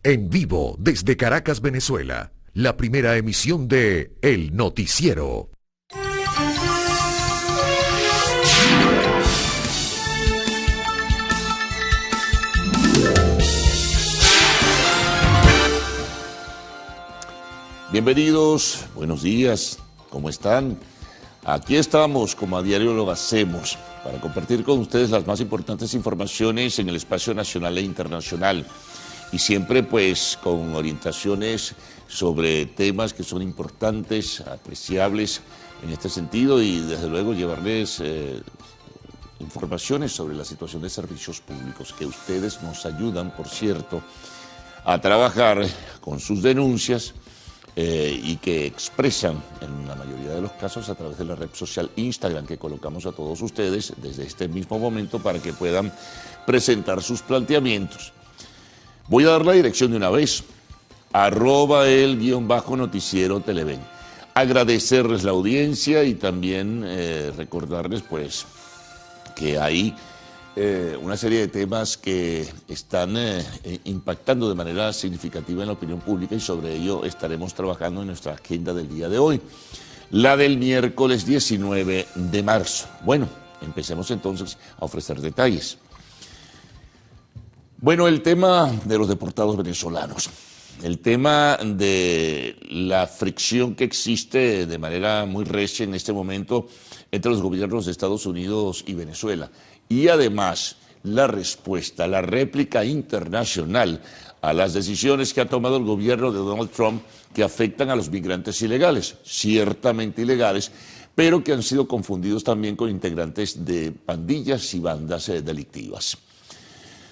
En vivo desde Caracas, Venezuela, la primera emisión de El Noticiero. Bienvenidos, buenos días, ¿cómo están? Aquí estamos, como a diario lo hacemos, para compartir con ustedes las más importantes informaciones en el espacio nacional e internacional. Y siempre pues con orientaciones sobre temas que son importantes, apreciables en este sentido y desde luego llevarles informaciones sobre la situación de servicios públicos que ustedes nos ayudan, por cierto, a trabajar con sus denuncias y que expresan en la mayoría de los casos a través de la red social Instagram que colocamos a todos ustedes desde este mismo momento para que puedan presentar sus planteamientos. Voy a dar la dirección de una vez, @el_noticiero Televen. Agradecerles la audiencia y también recordarles pues que hay una serie de temas que están impactando de manera significativa en la opinión pública y sobre ello estaremos trabajando en nuestra agenda del día de hoy, la del miércoles 19 de marzo. Bueno, empecemos entonces a ofrecer detalles. Bueno, el tema de los deportados venezolanos, el tema de la fricción que existe de manera muy recia en este momento entre los gobiernos de Estados Unidos y Venezuela y además la respuesta, la réplica internacional a las decisiones que ha tomado el gobierno de Donald Trump que afectan a los migrantes ilegales, ciertamente ilegales, pero que han sido confundidos también con integrantes de pandillas y bandas delictivas.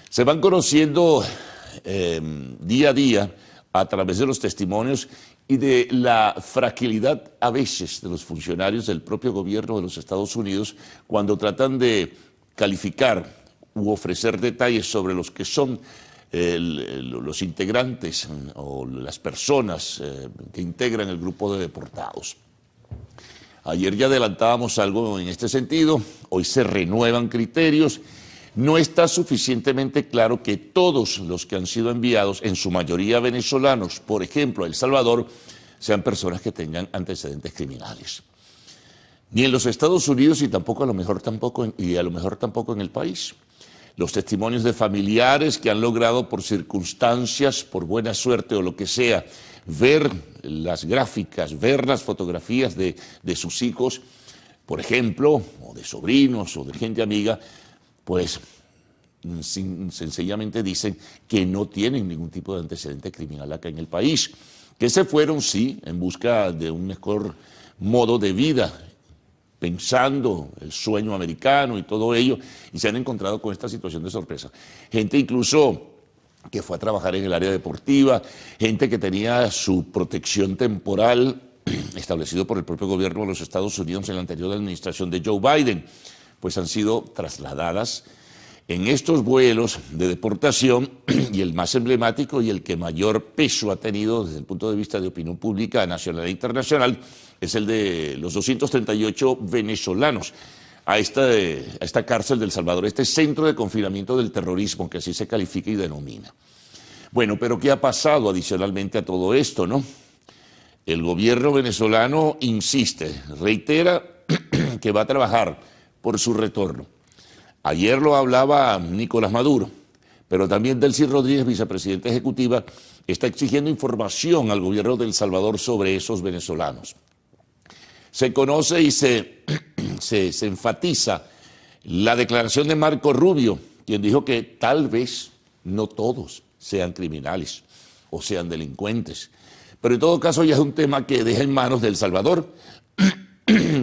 Se van conociendo día a día a través de los testimonios y de la fragilidad a veces de los funcionarios del propio gobierno de los Estados Unidos cuando tratan de calificar u ofrecer detalles sobre los que son los integrantes o las personas que integran el grupo de deportados. Ayer ya adelantábamos algo en este sentido, hoy se renuevan criterios. No está suficientemente claro que todos los que han sido enviados, en su mayoría venezolanos, por ejemplo, a El Salvador, sean personas que tengan antecedentes criminales. Ni en los Estados Unidos y a lo mejor tampoco en el país. Los testimonios de familiares que han logrado por circunstancias, por buena suerte o lo que sea, ver las gráficas, ver las fotografías de sus hijos, por ejemplo, o de sobrinos o de gente amiga, pues sencillamente dicen que no tienen ningún tipo de antecedente criminal acá en el país, que se fueron, sí, en busca de un mejor modo de vida, pensando el sueño americano y todo ello, y se han encontrado con esta situación de sorpresa. Gente incluso que fue a trabajar en el área deportiva, gente que tenía su protección temporal establecido por el propio gobierno de los Estados Unidos en la anterior administración de Joe Biden, pues han sido trasladadas en estos vuelos de deportación y el más emblemático y el que mayor peso ha tenido desde el punto de vista de opinión pública nacional e internacional es el de los 238 venezolanos a esta cárcel de El Salvador, este centro de confinamiento del terrorismo, que así se califica y denomina. Bueno, pero ¿qué ha pasado adicionalmente a todo esto, no? El gobierno venezolano insiste, reitera que va a trabajar por su retorno. Ayer lo hablaba Nicolás Maduro, pero también Delcy Rodríguez, vicepresidenta ejecutiva, está exigiendo información al gobierno de El Salvador sobre esos venezolanos. Se conoce y se enfatiza la declaración de Marco Rubio, quien dijo que tal vez no todos sean criminales o sean delincuentes, pero en todo caso ya es un tema que deja en manos de El Salvador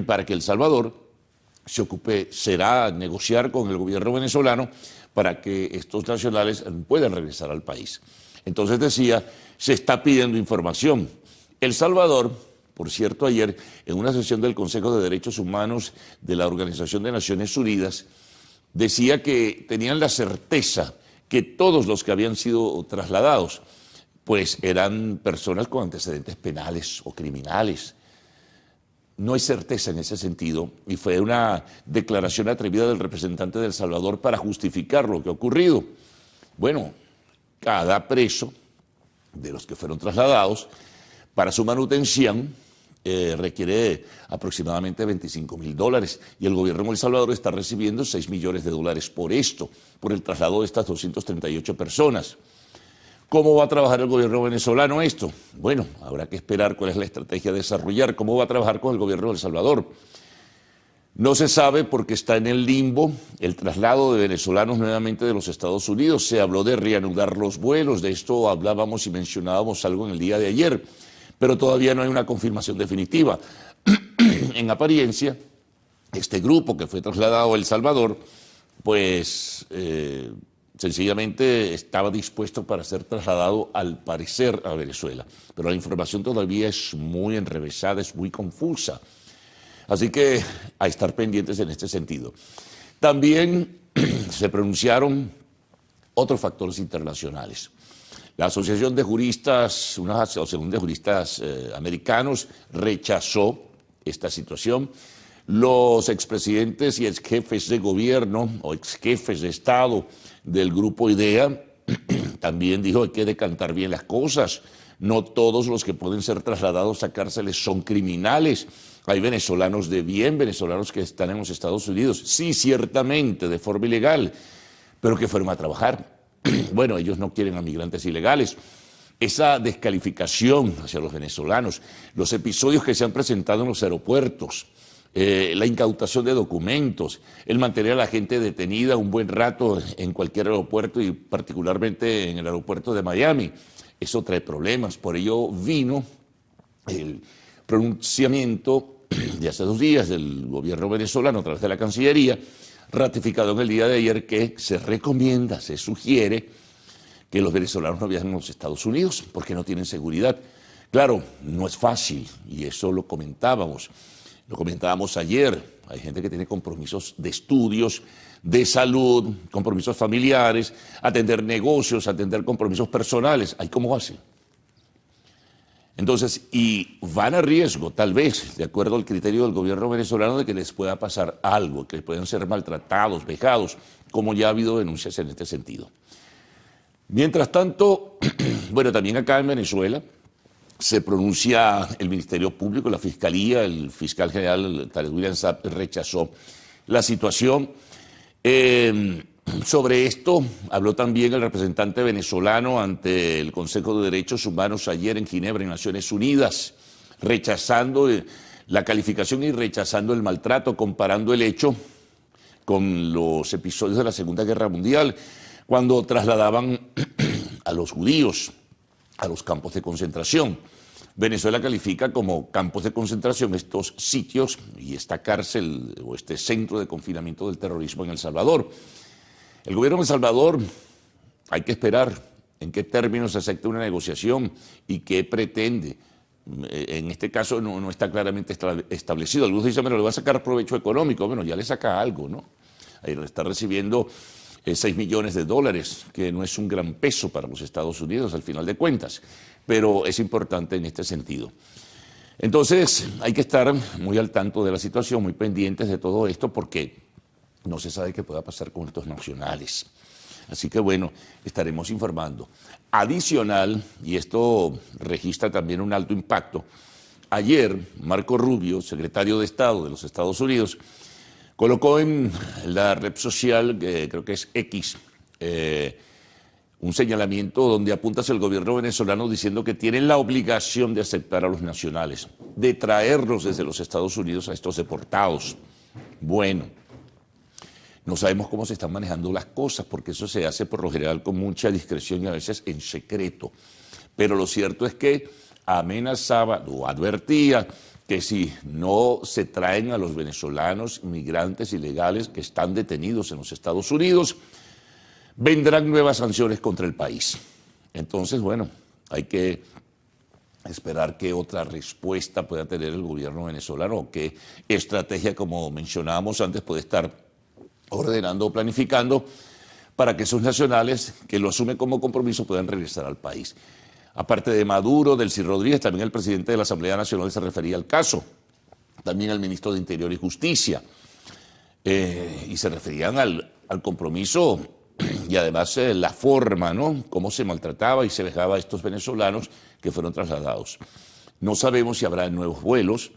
para que El Salvador se ocupe, será negociar con el gobierno venezolano para que estos nacionales puedan regresar al país. Entonces decía, se está pidiendo información. El Salvador, por cierto, ayer en una sesión del Consejo de Derechos Humanos de la Organización de Naciones Unidas, decía que tenían la certeza que todos los que habían sido trasladados pues eran personas con antecedentes penales o criminales. No hay certeza en ese sentido y fue una declaración atrevida del representante de El Salvador para justificar lo que ha ocurrido. Bueno, cada preso de los que fueron trasladados, para su manutención requiere aproximadamente $25.000 y el gobierno de El Salvador está recibiendo $6 millones por esto, por el traslado de estas 238 personas. ¿Cómo va a trabajar el gobierno venezolano esto? Bueno, habrá que esperar cuál es la estrategia a desarrollar, cómo va a trabajar con el gobierno de El Salvador. No se sabe porque está en el limbo el traslado de venezolanos nuevamente de los Estados Unidos. Se habló de reanudar los vuelos, de esto hablábamos y mencionábamos algo en el día de ayer, pero todavía no hay una confirmación definitiva. En apariencia, este grupo que fue trasladado a El Salvador, pues sencillamente estaba dispuesto para ser trasladado, al parecer, a Venezuela. Pero la información todavía es muy enrevesada, es muy confusa. Así que a estar pendientes en este sentido. También se pronunciaron otros factores internacionales. La Asociación de Juristas, una asociación de juristas americanos, rechazó esta situación. Los expresidentes y exjefes de gobierno o exjefes de Estado del grupo IDEA también dijo que hay que decantar bien las cosas. No todos los que pueden ser trasladados a cárceles son criminales. Hay venezolanos de bien, venezolanos que están en los Estados Unidos, sí, ciertamente, de forma ilegal, pero que fueron a trabajar. Bueno, ellos no quieren a migrantes ilegales. Esa descalificación hacia los venezolanos, los episodios que se han presentado en los aeropuertos, la incautación de documentos, el mantener a la gente detenida un buen rato en cualquier aeropuerto y particularmente en el aeropuerto de Miami, eso trae problemas. Por ello vino el pronunciamiento de hace 2 días del gobierno venezolano a través de la Cancillería, ratificado en el día de ayer, que se recomienda, se sugiere que los venezolanos no viajen a los Estados Unidos porque no tienen seguridad. Claro, no es fácil y eso lo comentábamos ayer. Hay gente que tiene compromisos de estudios, de salud, compromisos familiares, atender negocios, atender compromisos personales. ¿Ahí cómo hacen? Entonces, y van a riesgo, tal vez, de acuerdo al criterio del gobierno venezolano, de que les pueda pasar algo, que puedan ser maltratados, vejados, como ya ha habido denuncias en este sentido. Mientras tanto, bueno, también acá en Venezuela se pronuncia el Ministerio Público, la Fiscalía, el fiscal general Tarek William Saab rechazó la situación. Sobre esto habló también el representante venezolano ante el Consejo de Derechos Humanos ayer en Ginebra, en Naciones Unidas, rechazando la calificación y rechazando el maltrato, comparando el hecho con los episodios de la Segunda Guerra Mundial, cuando trasladaban a los judíos a los campos de concentración. Venezuela califica como campos de concentración estos sitios y esta cárcel o este centro de confinamiento del terrorismo en El Salvador. El gobierno de El Salvador, hay que esperar en qué términos se acepta una negociación y qué pretende. En este caso no está claramente establecido. Algunos dicen, bueno, le va a sacar provecho económico. Bueno, ya le saca algo, ¿no? Ahí está recibiendo $6 millones, que no es un gran peso para los Estados Unidos al final de cuentas, pero es importante en este sentido. Entonces, hay que estar muy al tanto de la situación, muy pendientes de todo esto, porque no se sabe qué pueda pasar con estos nacionales. Así que bueno, estaremos informando. Adicional, y esto registra también un alto impacto, ayer Marco Rubio, secretario de Estado de los Estados Unidos, colocó en la red social, creo que es X, un señalamiento donde apunta hacia el gobierno venezolano diciendo que tienen la obligación de aceptar a los nacionales, de traerlos desde los Estados Unidos a estos deportados. Bueno, no sabemos cómo se están manejando las cosas, porque eso se hace por lo general con mucha discreción y a veces en secreto. Pero lo cierto es que amenazaba o advertía que si no se traen a los venezolanos migrantes ilegales que están detenidos en los Estados Unidos, vendrán nuevas sanciones contra el país. Entonces, bueno, hay que esperar qué otra respuesta pueda tener el gobierno venezolano o qué estrategia, como mencionábamos antes, puede estar ordenando o planificando para que esos nacionales que lo asumen como compromiso puedan regresar al país. Aparte de Maduro, Delcy Rodríguez, también el presidente de la Asamblea Nacional se refería al caso, también al ministro de Interior y Justicia, y se referían al compromiso y además la forma, ¿no?, cómo se maltrataba y se vejaba a estos venezolanos que fueron trasladados. No sabemos si habrá nuevos vuelos,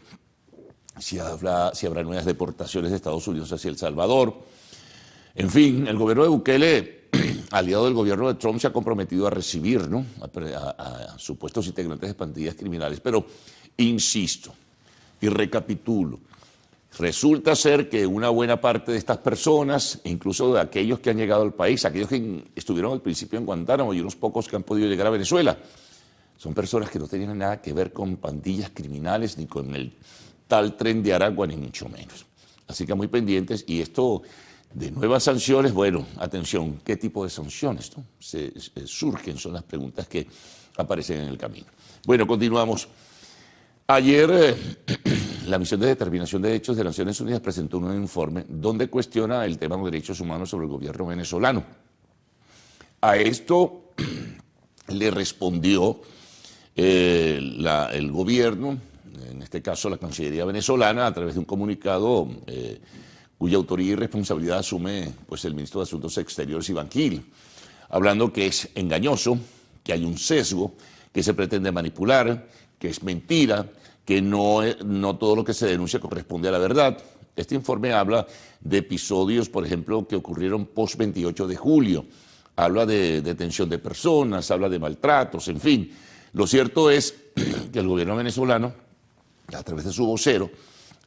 si habrá nuevas deportaciones de Estados Unidos hacia El Salvador. En fin, el gobierno de Bukele, aliado del gobierno de Trump, se ha comprometido a recibir, ¿no?, a supuestos integrantes de pandillas criminales. Pero insisto y recapitulo, resulta ser que una buena parte de estas personas, incluso de aquellos que han llegado al país, aquellos que estuvieron al principio en Guantánamo y unos pocos que han podido llegar a Venezuela, son personas que no tenían nada que ver con pandillas criminales ni con el tal Tren de Aragua, ni mucho menos. Así que muy pendientes. Y esto de nuevas sanciones, bueno, atención, ¿qué tipo de sanciones, no? Surgen, son las preguntas que aparecen en el camino. Bueno, continuamos. Ayer la Misión de Determinación de Derechos de Naciones Unidas presentó un informe donde cuestiona el tema de los derechos humanos sobre el gobierno venezolano. A esto le respondió el gobierno, en este caso la Cancillería venezolana, a través de un comunicado cuya autoría y responsabilidad asume pues, el ministro de Asuntos Exteriores, Iván Gil, hablando que es engañoso, que hay un sesgo, que se pretende manipular, que es mentira, que no todo lo que se denuncia corresponde a la verdad. Este informe habla de episodios, por ejemplo, que ocurrieron post-28 de julio, habla de detención de personas, habla de maltratos, en fin. Lo cierto es que el gobierno venezolano, a través de su vocero,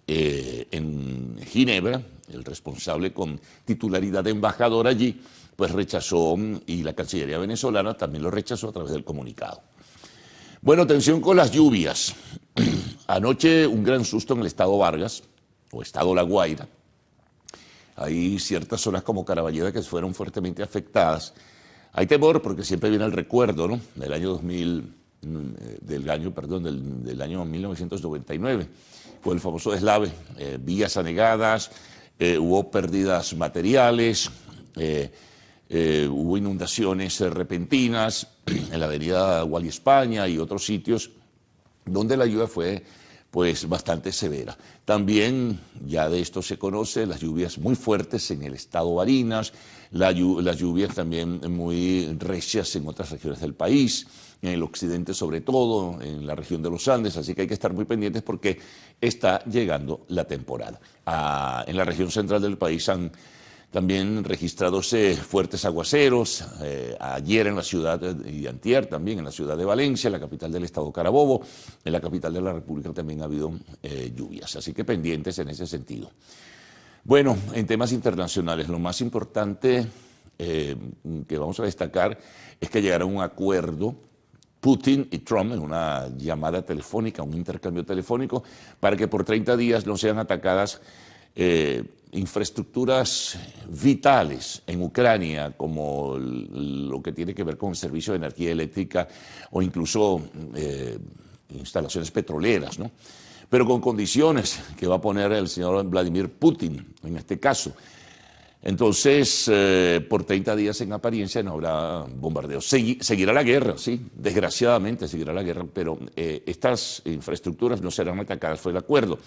en Ginebra, el responsable con titularidad de embajador allí, pues rechazó, y la Cancillería venezolana también lo rechazó a través del comunicado. Bueno, atención con las lluvias. Anoche un gran susto en el estado Vargas, o estado La Guaira. Hay ciertas zonas como Caraballeda que fueron fuertemente afectadas. Hay temor porque siempre viene el recuerdo, ¿no?, del año del año 1999. Fue el famoso deslave, vías anegadas, hubo pérdidas materiales, hubo inundaciones repentinas en la avenida Wally España y otros sitios donde la lluvia fue pues bastante severa. También, ya de esto se conoce, las lluvias muy fuertes en el estado Barinas, las lluvias también muy recias en otras regiones del país, en el occidente sobre todo, en la región de los Andes, así que hay que estar muy pendientes porque está llegando la temporada. En la región central del país han también registradose fuertes aguaceros, ayer en la ciudad, y antier también en la ciudad de Valencia, la capital del estado Carabobo, en la capital de la República también ha habido lluvias, así que pendientes en ese sentido. Bueno, en temas internacionales, lo más importante que vamos a destacar es que llegaron a un acuerdo Putin y Trump en una llamada telefónica, un intercambio telefónico, para que por 30 días no sean atacadas infraestructuras vitales en Ucrania, como lo que tiene que ver con el servicio de energía eléctrica o incluso instalaciones petroleras, ¿no? Pero con condiciones que va a poner el señor Vladimir Putin, en este caso. Entonces, por 30 días en apariencia no habrá bombardeos. Seguirá la guerra, sí, desgraciadamente seguirá la guerra, pero estas infraestructuras no serán atacadas, fue el acuerdo.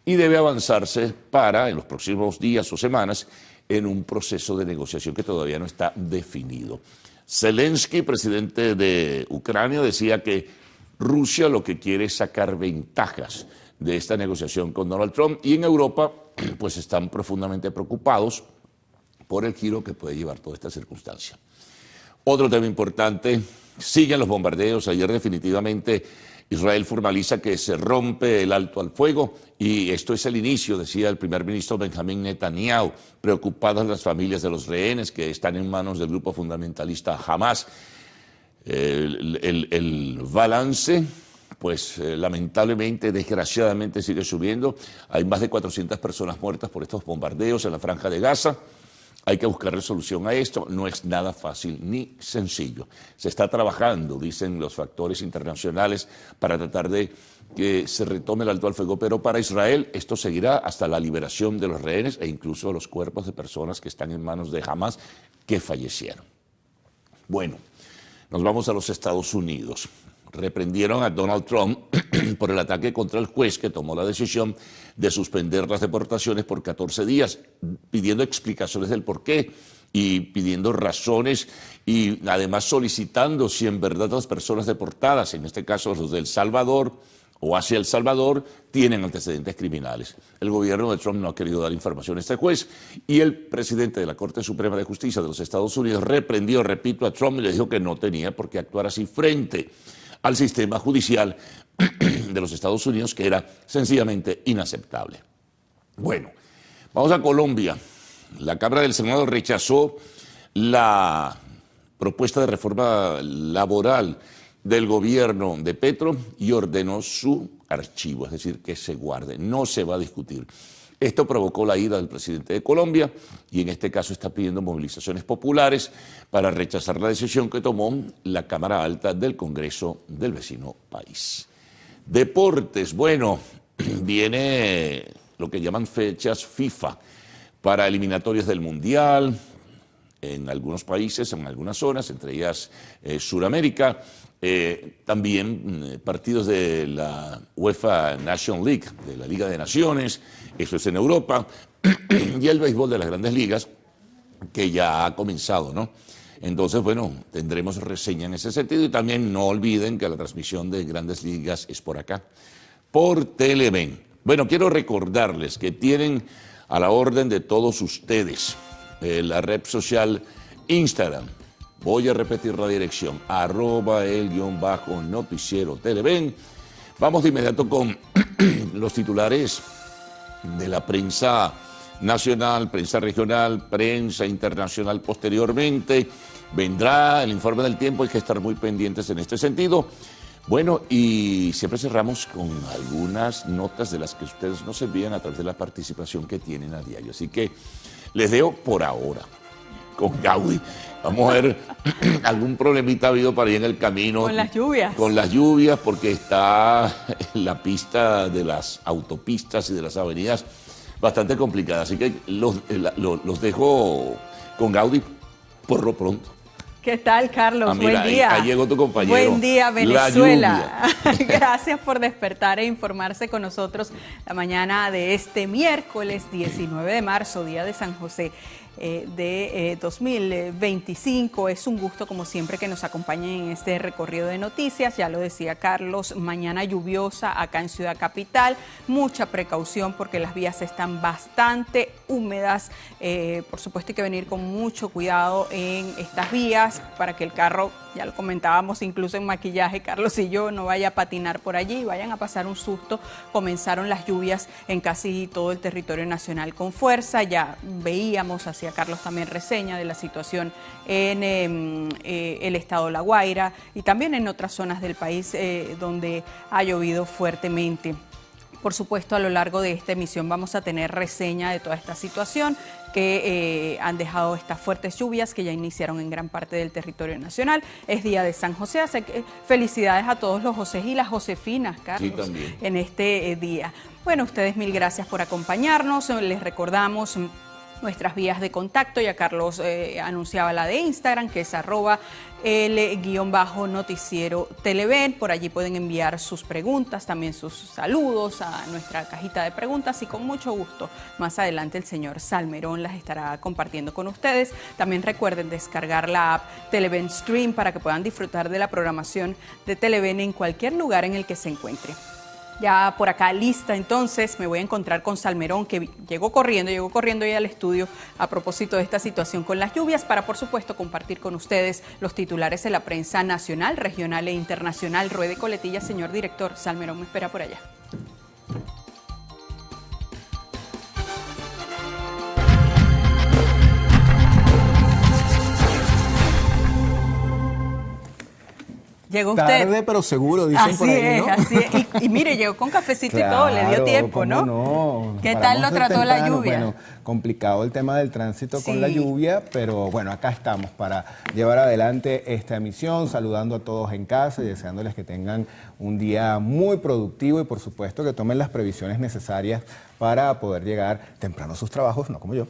Y debe avanzarse para, en los próximos días o semanas, en un proceso de negociación que todavía no está definido. Zelensky, presidente de Ucrania, decía que Rusia lo que quiere es sacar ventajas de esta negociación con Donald Trump, y en Europa pues están profundamente preocupados por el giro que puede llevar toda esta circunstancia. Otro tema importante, siguen los bombardeos. Ayer definitivamente Israel formaliza que se rompe el alto al fuego y esto es el inicio, decía el primer ministro Benjamín Netanyahu, preocupadas las familias de los rehenes que están en manos del grupo fundamentalista Hamas. El balance, pues lamentablemente, desgraciadamente sigue subiendo. Hay más de 400 personas muertas por estos bombardeos en la Franja de Gaza. Hay que buscar resolución a esto, no es nada fácil ni sencillo. Se está trabajando, dicen los factores internacionales, para tratar de que se retome el alto al fuego, pero para Israel esto seguirá hasta la liberación de los rehenes e incluso los cuerpos de personas que están en manos de Hamas que fallecieron. Bueno, nos vamos a los Estados Unidos. Reprendieron a Donald Trump por el ataque contra el juez que tomó la decisión de suspender las deportaciones por 14 días, pidiendo explicaciones del por qué. y pidiendo razones y además solicitando si en verdad las personas deportadas, en este caso los de El Salvador o hacia El Salvador, tienen antecedentes criminales. El gobierno de Trump no ha querido dar información a este juez y el presidente de la Corte Suprema de Justicia de los Estados Unidos reprendió, repito, a Trump y le dijo que no tenía por qué actuar así frente al sistema judicial de los Estados Unidos, que era sencillamente inaceptable. Bueno, vamos a Colombia. La Cámara del Senado rechazó la propuesta de reforma laboral del gobierno de Petro y ordenó su archivo, es decir, que se guarde, no se va a discutir. Esto provocó la ira del presidente de Colombia y en este caso está pidiendo movilizaciones populares para rechazar la decisión que tomó la Cámara Alta del Congreso del vecino país. Deportes, bueno, viene lo que llaman fechas FIFA para eliminatorias del Mundial en algunos países, en algunas zonas, entre ellas Sudamérica. También partidos de la UEFA Nations League, de la Liga de Naciones, eso es en Europa, y el béisbol de las grandes ligas, que ya ha comenzado, ¿no? Entonces, bueno, tendremos reseña en ese sentido y también no olviden que la transmisión de grandes ligas es por acá, por Televen. Bueno, quiero recordarles que tienen a la orden de todos ustedes la red social Instagram. Voy a repetir la dirección, @el_noticiero Televen. Vamos de inmediato con los titulares de la prensa nacional, prensa regional, prensa internacional posteriormente. Vendrá el informe del tiempo, hay que estar muy pendientes en este sentido. Bueno, y siempre cerramos con algunas notas de las que ustedes nos envían a través de la participación que tienen a diario. Así que les dejo por ahora con Gaudi. Vamos a ver, algún problemita ha habido para ir en el camino. Con las lluvias. Con las lluvias, porque está la pista de las autopistas y de las avenidas bastante complicada. Así que los dejo con Gaudi por lo pronto. ¿Qué tal, Carlos? Mira, buen día. Ahí llegó tu compañero. Buen día, Venezuela. Gracias por despertar e informarse con nosotros la mañana de este miércoles 19 de marzo, día de San José de 2025. Es un gusto, como siempre, que nos acompañen en este recorrido de noticias. Ya lo decía Carlos, mañana lluviosa acá en Ciudad Capital. Mucha precaución porque las vías están bastante húmedas. Por supuesto, hay que venir con mucho cuidado en estas vías para que el carro, ya lo comentábamos incluso en maquillaje, Carlos y yo, no vaya a patinar por allí y vayan a pasar un susto. Comenzaron las lluvias en casi todo el territorio nacional con fuerza. Ya veíamos, hacía Carlos también reseña de la situación en el estado de La Guaira y también en otras zonas del país donde ha llovido fuertemente. Por supuesto, a lo largo de esta emisión vamos a tener reseña de toda esta situación que han dejado estas fuertes lluvias que ya iniciaron en gran parte del territorio nacional. Es día de San José, así que felicidades a todos los José y las Josefinas, Carlos, sí, en este día. Bueno, ustedes mil gracias por acompañarnos. Les recordamos nuestras vías de contacto. Ya Carlos anunciaba la de Instagram, que es @el_noticiero Televen. Por allí pueden enviar sus preguntas, también sus saludos a nuestra cajita de preguntas y con mucho gusto más adelante el señor Salmerón las estará compartiendo con ustedes. También recuerden descargar la app Televen Stream para que puedan disfrutar de la programación de Televen en cualquier lugar en el que se encuentre. Ya por acá lista, entonces me voy a encontrar con Salmerón, que llegó corriendo ya al estudio a propósito de esta situación con las lluvias, para por supuesto compartir con ustedes los titulares de la prensa nacional, regional e internacional. Ruede coletilla, señor director. Salmerón me espera por allá. Llegó usted. Tarde pero seguro, dicen por ahí, ¿no? Así es. Y mire, llegó con cafecito y todo, le dio tiempo, ¿no? No. ¿Qué tal lo trató la lluvia? Bueno, complicado el tema del tránsito con la lluvia, pero bueno, acá estamos para llevar adelante esta emisión, saludando a todos en casa y deseándoles que tengan un día muy productivo y por supuesto que tomen las previsiones necesarias para poder llegar temprano a sus trabajos, no como yo.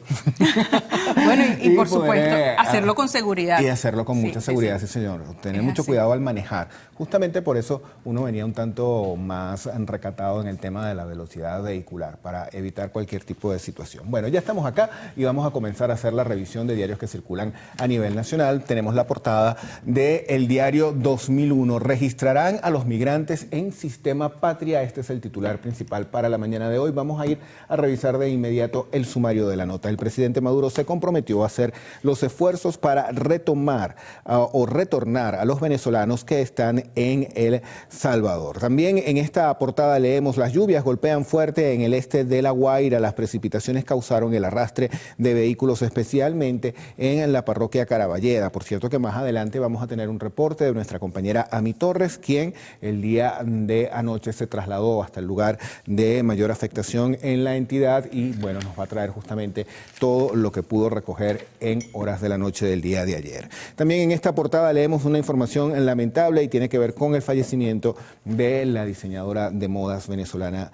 Bueno, y por poder, supuesto, hacerlo con seguridad. Y hacerlo con mucha seguridad, sí, señor. Tener mucho cuidado al manejar. Justamente por eso uno venía un tanto más recatado en el tema de la velocidad vehicular, para evitar cualquier tipo de situación. Bueno, ya estamos acá y vamos a comenzar a hacer la revisión de diarios que circulan a nivel nacional. Tenemos la portada del diario 2001. Registrarán a los migrantes en Sistema Patria. Este es el titular principal para la mañana de hoy. Vamos a ir a revisar de inmediato el sumario de la nota. El presidente Maduro se comprometió a hacer los esfuerzos para retomar o retornar a los venezolanos que están en El Salvador. También en esta portada leemos: las lluvias golpean fuerte en el este de La Guaira. Las precipitaciones causaron el arrastre de vehículos, especialmente en la parroquia Caraballeda. Por cierto que más adelante vamos a tener un reporte de nuestra compañera Ami Torres, quien el día de anoche se trasladó hasta el lugar de mayor afectación en la entidad y bueno, nos va a traer justamente todo lo que pudo recoger en horas de la noche del día de ayer. También en esta portada leemos una información lamentable y tiene que ver con el fallecimiento de la diseñadora de modas venezolana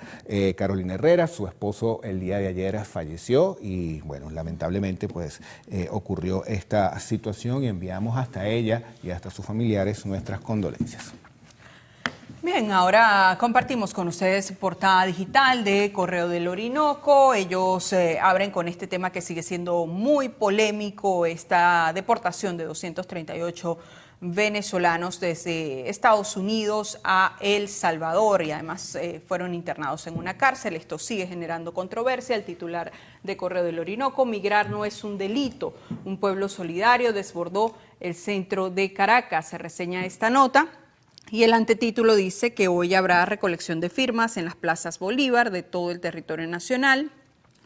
Carolina Herrera. Su esposo el día de ayer falleció y bueno, lamentablemente pues ocurrió esta situación y enviamos hasta ella y hasta sus familiares nuestras condolencias. Bien, ahora compartimos con ustedes portada digital de Correo del Orinoco. Ellos abren con este tema que sigue siendo muy polémico, esta deportación de 238 venezolanos desde Estados Unidos a El Salvador y además fueron internados en una cárcel. Esto sigue generando controversia. El titular de Correo del Orinoco: migrar no es un delito. Un pueblo solidario desbordó el centro de Caracas. Se reseña esta nota. Y el antetítulo dice que hoy habrá recolección de firmas en las plazas Bolívar de todo el territorio nacional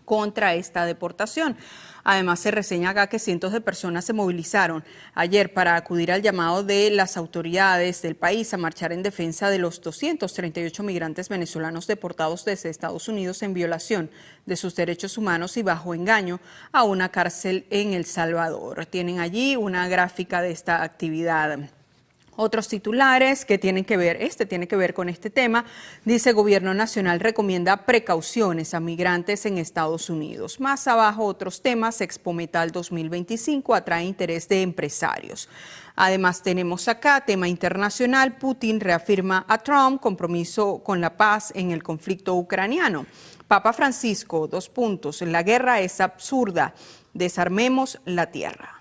contra esta deportación. Además, se reseña acá que cientos de personas se movilizaron ayer para acudir al llamado de las autoridades del país a marchar en defensa de los 238 migrantes venezolanos deportados desde Estados Unidos en violación de sus derechos humanos y bajo engaño a una cárcel en El Salvador. Tienen allí una gráfica de esta actividad. Otros titulares que tienen que ver, tiene que ver con este tema, dice: Gobierno Nacional recomienda precauciones a migrantes en Estados Unidos. Más abajo, otros temas: Expo Metal 2025 atrae interés de empresarios. Además tenemos acá tema internacional: Putin reafirma a Trump compromiso con la paz en el conflicto ucraniano. Papa Francisco, la guerra es absurda, desarmemos la tierra.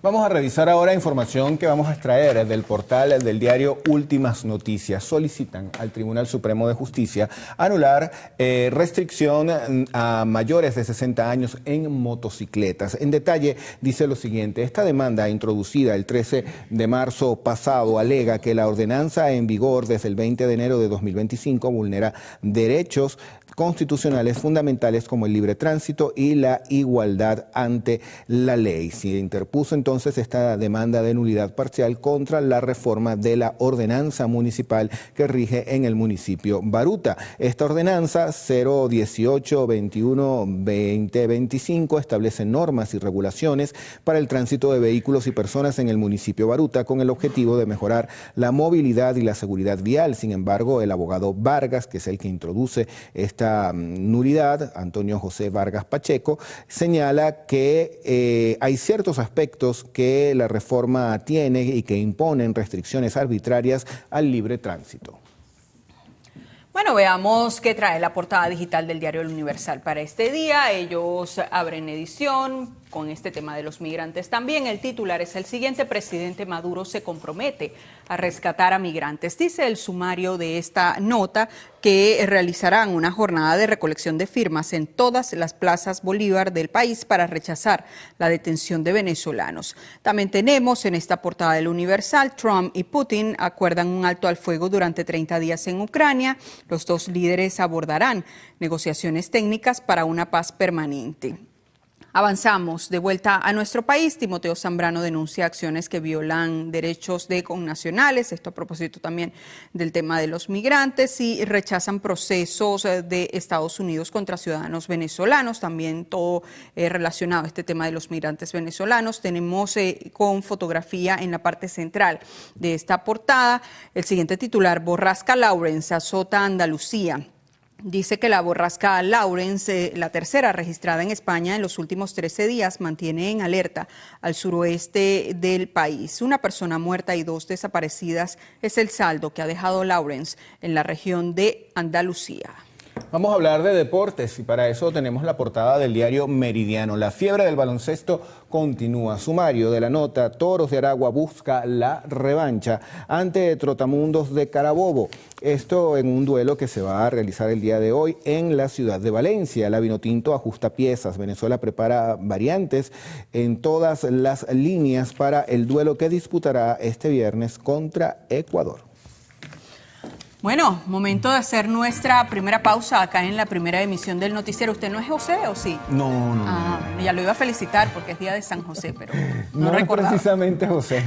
Vamos a revisar ahora información que vamos a extraer del portal del diario Últimas Noticias. Solicitan al Tribunal Supremo de Justicia anular restricción a mayores de 60 años en motocicletas. En detalle dice lo siguiente: esta demanda introducida el 13 de marzo pasado alega que la ordenanza en vigor desde el 20 de enero de 2025 vulnera derechos constitucionales fundamentales como el libre tránsito y la igualdad ante la ley. Se interpuso entonces esta demanda de nulidad parcial contra la reforma de la ordenanza municipal que rige en el municipio Baruta. Esta ordenanza 018-21-2025 establece normas y regulaciones para el tránsito de vehículos y personas en el municipio Baruta con el objetivo de mejorar la movilidad y la seguridad vial. Sin embargo, el abogado Vargas, que es el que introduce esta nulidad, Antonio José Vargas Pacheco, señala que hay ciertos aspectos que la reforma tiene y que imponen restricciones arbitrarias al libre tránsito. Bueno, veamos qué trae la portada digital del diario El Universal para este día. Ellos abren edición con este tema de los migrantes también. El titular es el siguiente: presidente Maduro se compromete a rescatar a migrantes. Dice el sumario de esta nota que realizarán una jornada de recolección de firmas en todas las plazas Bolívar del país para rechazar la detención de venezolanos. También tenemos en esta portada del Universal: Trump y Putin acuerdan un alto al fuego durante 30 días en Ucrania. Los dos líderes abordarán negociaciones técnicas para una paz permanente. Avanzamos de vuelta a nuestro país. Timoteo Zambrano denuncia acciones que violan derechos de connacionales, esto a propósito también del tema de los migrantes, y rechazan procesos de Estados Unidos contra ciudadanos venezolanos, también todo relacionado a este tema de los migrantes venezolanos. Tenemos con fotografía en la parte central de esta portada el siguiente titular: Borrasca Lawrence azota Andalucía. Dice que la borrasca Lawrence, la tercera registrada en España en los últimos 13 días, mantiene en alerta al suroeste del país. Una persona muerta y 2 desaparecidas es el saldo que ha dejado Lawrence en la región de Andalucía. Vamos a hablar de deportes y para eso tenemos la portada del diario Meridiano. La fiebre del baloncesto continúa. Sumario de la nota: Toros de Aragua busca la revancha ante Trotamundos de Carabobo. Esto en un duelo que se va a realizar el día de hoy en la ciudad de Valencia. La Vinotinto ajusta piezas. Venezuela prepara variantes en todas las líneas para el duelo que disputará este viernes contra Ecuador. Bueno, momento de hacer nuestra primera pausa acá en la primera emisión del noticiero. ¿Usted no es José o sí? No. Bueno, ya lo iba a felicitar porque es día de San José, pero no es recordaba. Precisamente José.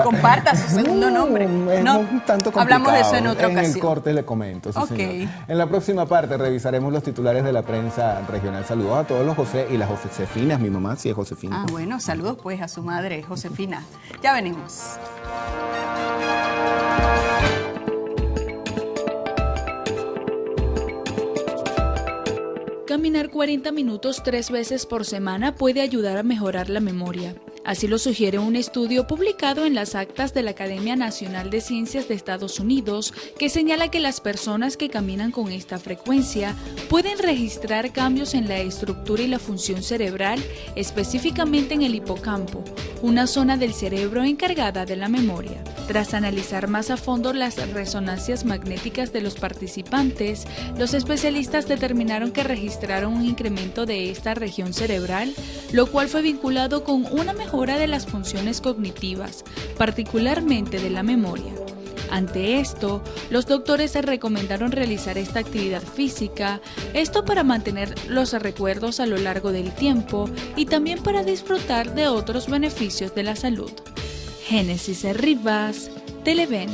Comparta su segundo nombre. Es un tanto complicado. Hablamos de eso en otra ocasión. En el corte le comento, sí, Ok. señor. En la próxima parte revisaremos los titulares de la prensa regional. Saludos a todos los José y las Josefinas. Mi mamá sí es Josefina. Bueno, saludos pues a su madre, Josefina. Ya venimos. Caminar 40 minutos 3 veces por semana puede ayudar a mejorar la memoria. Así lo sugiere un estudio publicado en las actas de la Academia Nacional de Ciencias de Estados Unidos, que señala que las personas que caminan con esta frecuencia pueden registrar cambios en la estructura y la función cerebral, específicamente en el hipocampo, una zona del cerebro encargada de la memoria. Tras analizar más a fondo las resonancias magnéticas de los participantes, los especialistas determinaron que registraron un incremento de esta región cerebral, lo cual fue vinculado con una mejora de las funciones cognitivas, particularmente de la memoria. Ante esto, los doctores recomendaron realizar esta actividad física, esto para mantener los recuerdos a lo largo del tiempo y también para disfrutar de otros beneficios de la salud. Génesis Rivas, Televen.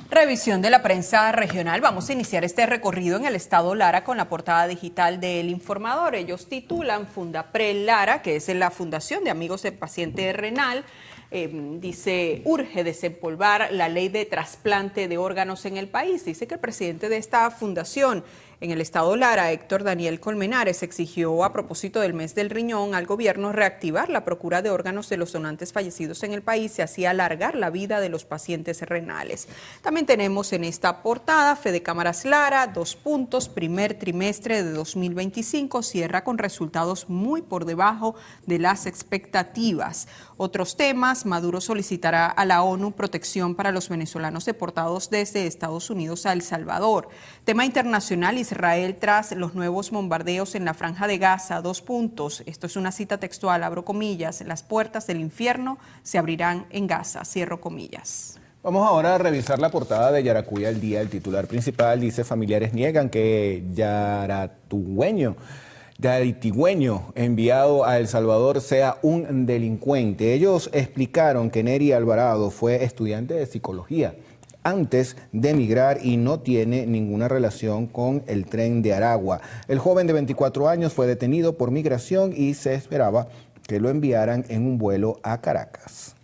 Revisión de la prensa regional. Vamos a iniciar este recorrido en el estado Lara con la portada digital de El Informador. Ellos titulan Fundapre Lara, que es la Fundación de Amigos del Paciente Renal. Dice, urge desempolvar la ley de trasplante de órganos en el país. Dice que el presidente de esta fundación en el estado Lara, Héctor Daniel Colmenares, exigió a propósito del mes del riñón al gobierno reactivar la procura de órganos de los donantes fallecidos en el país y así alargar la vida de los pacientes renales. También tenemos en esta portada, Fede Cámaras Lara, 2 puntos, primer trimestre de 2025, cierra con resultados muy por debajo de las expectativas. Otros temas, Maduro solicitará a la ONU protección para los venezolanos deportados desde Estados Unidos a El Salvador. Tema internacional, Israel tras los nuevos bombardeos en la Franja de Gaza, 2 puntos. Esto es una cita textual, abro comillas, las puertas del infierno se abrirán en Gaza, cierro comillas. Vamos ahora a revisar la portada de Yaracuy al día. El titular principal dice, familiares niegan que Yaratigüeño enviado a El Salvador sea un delincuente. Ellos explicaron que Neri Alvarado fue estudiante de psicología antes de emigrar y no tiene ninguna relación con el tren de Aragua. El joven de 24 años fue detenido por migración y se esperaba que lo enviaran en un vuelo a Caracas.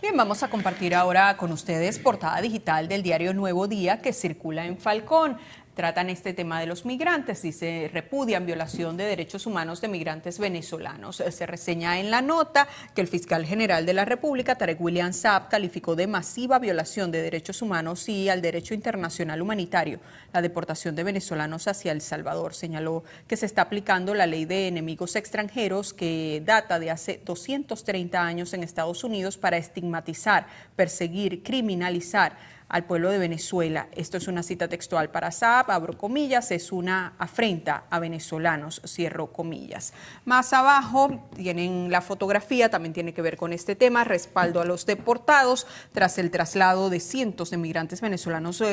Bien, vamos a compartir ahora con ustedes portada digital del diario Nuevo Día que circula en Falcón. Tratan este tema de los migrantes, dice, repudian violación de derechos humanos de migrantes venezolanos. Se reseña en la nota que el fiscal general de la República, Tarek William Saab, calificó de masiva violación de derechos humanos y al derecho internacional humanitario la deportación de venezolanos hacia El Salvador. Señaló que se está aplicando la ley de enemigos extranjeros que data de hace 230 años en Estados Unidos para estigmatizar, perseguir, criminalizar al pueblo de Venezuela. Esto es una cita textual para Saab, abro comillas, es una afrenta a venezolanos, cierro comillas. Más abajo tienen la fotografía, también tiene que ver con este tema, respaldo a los deportados tras el traslado de cientos de migrantes venezolanos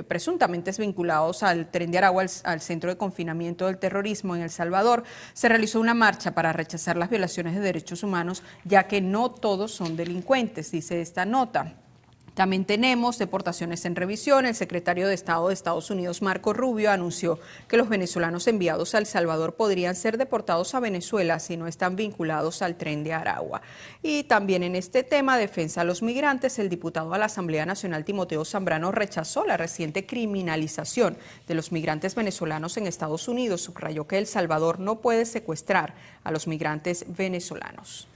presuntamente vinculados al tren de Aragua, al centro de confinamiento del terrorismo en El Salvador. Se realizó una marcha para rechazar las violaciones de derechos humanos, ya que no todos son delincuentes, dice esta nota. También tenemos deportaciones en revisión. El secretario de Estado de Estados Unidos, Marco Rubio, anunció que los venezolanos enviados a El Salvador podrían ser deportados a Venezuela si no están vinculados al Tren de Aragua. Y también en este tema, defensa a los migrantes, el diputado a la Asamblea Nacional, Timoteo Zambrano, rechazó la reciente criminalización de los migrantes venezolanos en Estados Unidos. Subrayó que El Salvador no puede secuestrar a los migrantes venezolanos.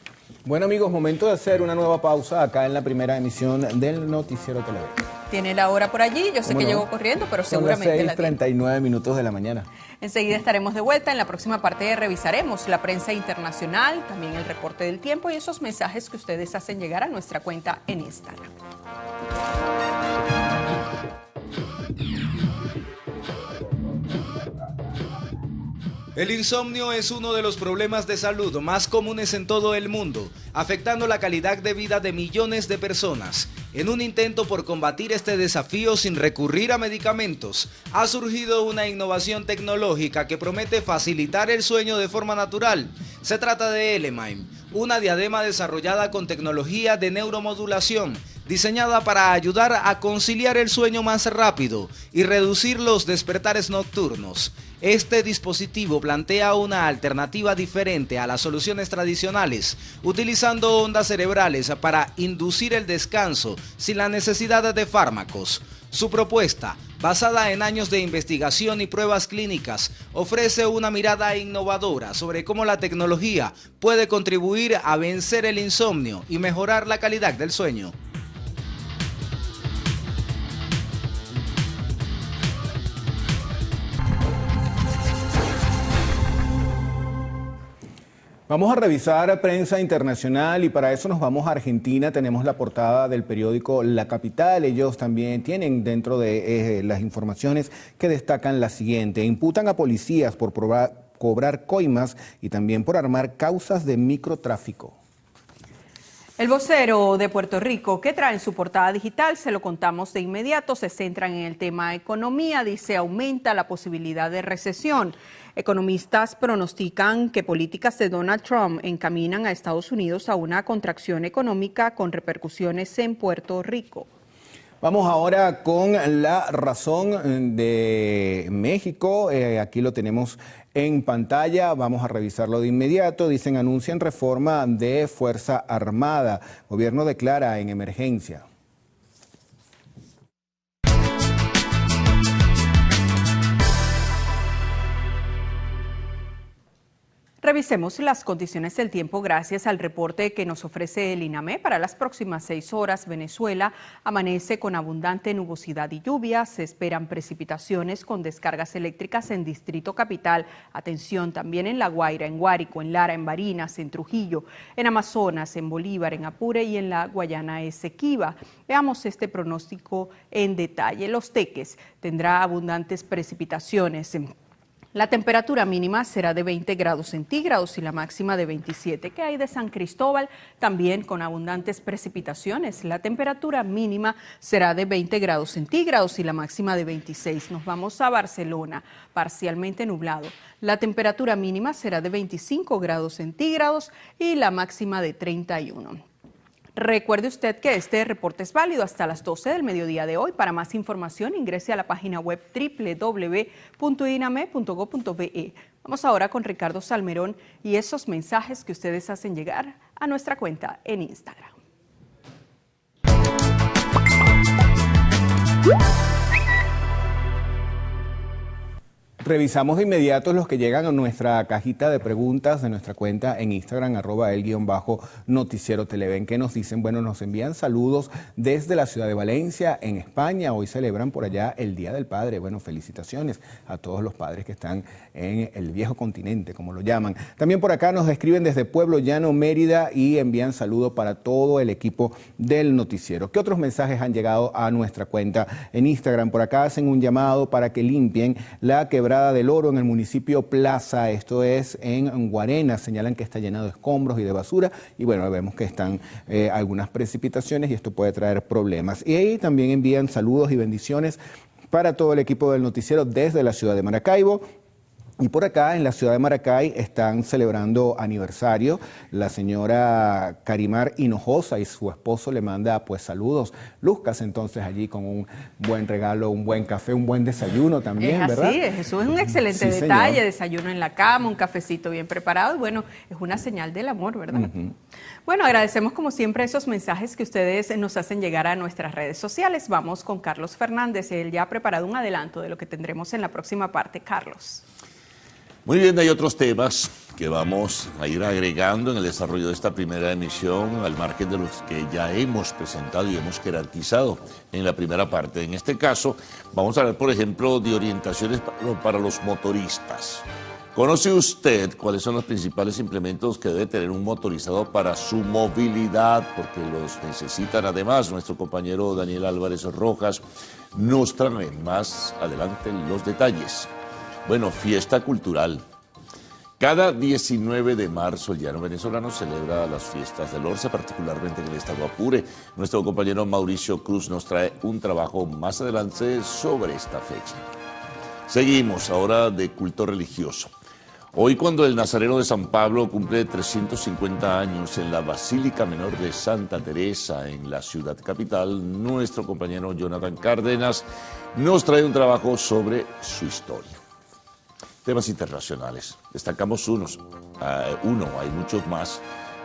Bueno, amigos, momento de hacer una nueva pausa acá en la primera emisión del Noticiero Televen. Tiene la hora por allí, yo sé que llegó corriendo, pero seguramente las 6:39 minutos de la mañana. Enseguida estaremos de vuelta. En la próxima parte revisaremos la prensa internacional, también el reporte del tiempo y esos mensajes que ustedes hacen llegar a nuestra cuenta en Instagram. El insomnio es uno de los problemas de salud más comunes en todo el mundo, afectando la calidad de vida de millones de personas. En un intento por combatir este desafío sin recurrir a medicamentos, ha surgido una innovación tecnológica que promete facilitar el sueño de forma natural. Se trata de Elemaim, una diadema desarrollada con tecnología de neuromodulación, diseñada para ayudar a conciliar el sueño más rápido y reducir los despertares nocturnos. Este dispositivo plantea una alternativa diferente a las soluciones tradicionales, utilizando ondas cerebrales para inducir el descanso sin la necesidad de fármacos. Su propuesta, basada en años de investigación y pruebas clínicas, ofrece una mirada innovadora sobre cómo la tecnología puede contribuir a vencer el insomnio y mejorar la calidad del sueño. Vamos a revisar prensa internacional y para eso nos vamos a Argentina. Tenemos la portada del periódico La Capital. Ellos también tienen dentro de las informaciones que destacan la siguiente. Imputan a policías por cobrar coimas y también por armar causas de microtráfico. El vocero de Puerto Rico, que trae en su portada digital, se lo contamos de inmediato, se centran en el tema economía, dice aumenta la posibilidad de recesión. Economistas pronostican que políticas de Donald Trump encaminan a Estados Unidos a una contracción económica con repercusiones en Puerto Rico. Vamos ahora con La Razón de México. Aquí lo tenemos en pantalla. Vamos a revisarlo de inmediato. Dicen, anuncian reforma de Fuerza Armada. Gobierno declara en emergencia. Revisemos las condiciones del tiempo gracias al reporte que nos ofrece el INAME. Para las próximas 6 horas, Venezuela amanece con abundante nubosidad y lluvia. Se esperan precipitaciones con descargas eléctricas en Distrito Capital. Atención también en La Guaira, en Guárico, en Lara, en Barinas, en Trujillo, en Amazonas, en Bolívar, en Apure y en la Guayana Esequiba. Veamos este pronóstico en detalle. Los Teques tendrá abundantes precipitaciones. La temperatura mínima será de 20 grados centígrados y la máxima de 27. ¿Qué hay de San Cristóbal? También con abundantes precipitaciones. La temperatura mínima será de 20 grados centígrados y la máxima de 26. Nos vamos a Barcelona, parcialmente nublado. La temperatura mínima será de 25 grados centígrados y la máxima de 31. Recuerde usted que este reporte es válido hasta las 12 del mediodía de hoy. Para más información, ingrese a la página web www.iname.gov.be. Vamos ahora con Ricardo Salmerón y esos mensajes que ustedes hacen llegar a nuestra cuenta en Instagram. Revisamos de inmediato los que llegan a nuestra cajita de preguntas de nuestra cuenta en Instagram, @el_noticiero Televen, que nos dicen, bueno, nos envían saludos desde la ciudad de Valencia, en España. Hoy celebran por allá el Día del Padre. Bueno, felicitaciones a todos los padres que están en el viejo continente, como lo llaman. También por acá nos escriben desde Pueblo Llano, Mérida, y envían saludos para todo el equipo del noticiero. ¿Qué otros mensajes han llegado a nuestra cuenta en Instagram? Por acá hacen un llamado para que limpien la quebrada del Oro en el municipio Plaza, esto es en Guarena. Señalan que está llenado de escombros y de basura y bueno, vemos que están algunas precipitaciones y esto puede traer problemas. Y ahí también envían saludos y bendiciones para todo el equipo del noticiero desde la ciudad de Maracaibo. Y por acá, en la ciudad de Maracay, están celebrando aniversario. La señora Karimar Hinojosa y su esposo le manda pues saludos. Luzcas entonces allí con un buen regalo, un buen café, un buen desayuno también, es ¿verdad? así, eso es un excelente Sí, detalle, señor. desayuno en la cama, un cafecito bien preparado, y bueno, es una señal del amor, ¿verdad? Bueno, agradecemos como siempre esos mensajes que ustedes nos hacen llegar a nuestras redes sociales. Vamos con Carlos Fernández, él ya ha preparado un adelanto de lo que tendremos en la próxima parte. Carlos. Muy bien, hay otros temas que vamos a ir agregando en el desarrollo de esta primera emisión al margen de los que ya hemos presentado y hemos jerarquizado en la primera parte. En este caso, vamos a hablar, por ejemplo, de orientaciones para los motoristas. ¿Conoce usted cuáles son los principales implementos que debe tener un motorizado para su movilidad? Porque los necesitan. Además, nuestro compañero Daniel Álvarez Rojas nos trae más adelante los detalles. Bueno, fiesta cultural. Cada 19 de marzo el llano venezolano celebra las fiestas del Orce, particularmente en el estado Apure. Nuestro compañero Mauricio Cruz nos trae un trabajo más adelante sobre esta fecha. Seguimos ahora de culto religioso. Hoy, cuando el Nazareno de San Pablo cumple 350 años en la Basílica Menor de Santa Teresa en la ciudad capital, nuestro compañero Jonathan Cárdenas nos trae un trabajo sobre su historia. Temas internacionales. Destacamos uno, hay muchos más.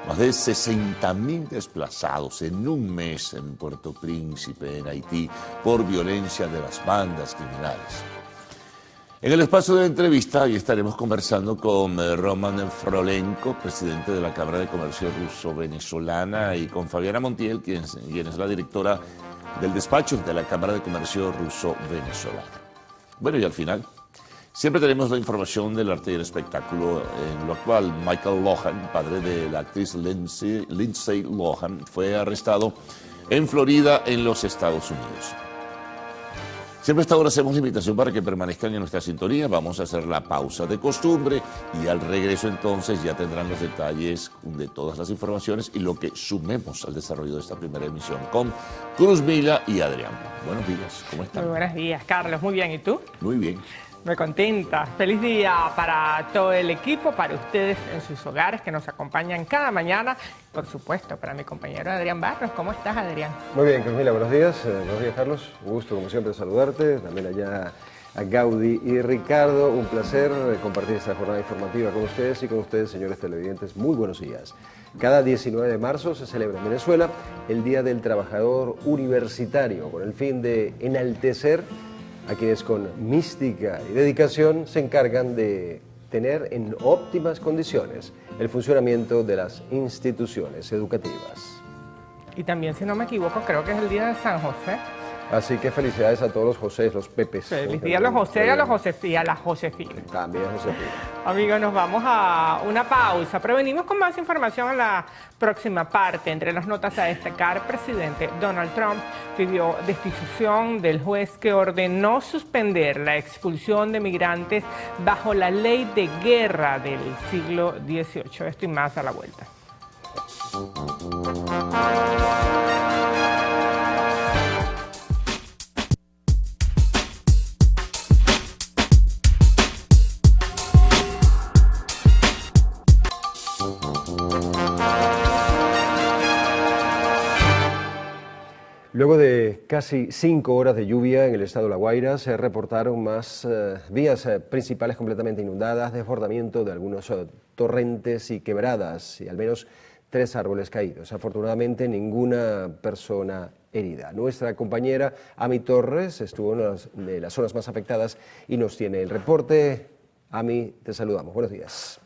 Más de 60.000 desplazados en un mes en Puerto Príncipe, en Haití, por violencia de las bandas criminales. En el espacio de entrevista, hoy estaremos conversando con Roman Frolenko, presidente de la Cámara de Comercio Ruso-Venezolana, y con Fabiana Montiel, quien es la directora del despacho de la Cámara de Comercio Ruso-Venezolana. Bueno, y al final, siempre tenemos la información del arte y el espectáculo, en lo cual Michael Lohan, padre de la actriz Lindsay Lohan, fue arrestado en Florida, en los Estados Unidos. Siempre a esta hora hacemos la invitación para que permanezcan en nuestra sintonía. Vamos a hacer la pausa de costumbre y al regreso entonces ya tendrán los detalles de todas las informaciones y lo que sumemos al desarrollo de esta primera emisión con Cruz Mila y Adrián. Buenos días, ¿cómo están? Muy buenos días, Carlos. Muy bien, ¿y tú? Muy bien. Muy contenta. Feliz día para todo el equipo, para ustedes en sus hogares que nos acompañan cada mañana. Por supuesto, para mi compañero Adrián Barros. ¿Cómo estás, Adrián? Muy bien, Camila, buenos días. Buenos días, Carlos. Un gusto, como siempre, saludarte. También allá a Gaudí y Ricardo. Un placer compartir esta jornada informativa con ustedes y con ustedes, señores televidentes. Muy buenos días. Cada 19 de marzo se celebra en Venezuela el Día del Trabajador Universitario, con el fin de enaltecer a quienes con mística y dedicación se encargan de tener en óptimas condiciones el funcionamiento de las instituciones educativas. Y también, si no me equivoco, creo que es el día de San José. Así que felicidades a todos los Josés, los Pepes. Feliz día a los José y a la Josefina. También Josefina. Amigos, nos vamos a una pausa, pero venimos con más información en la próxima parte. Entre las notas a destacar, el presidente Donald Trump pidió destitución del juez que ordenó suspender la expulsión de migrantes bajo la ley de guerra del siglo XVIII. Esto y más a la vuelta. Luego de casi 5 horas de lluvia en el estado de La Guaira, se reportaron más vías principales completamente inundadas, desbordamiento de algunos torrentes y quebradas, y al menos 3 árboles caídos. Afortunadamente, ninguna persona herida. Nuestra compañera Ami Torres estuvo en una de las zonas más afectadas y nos tiene el reporte. Ami, te saludamos. Buenos días.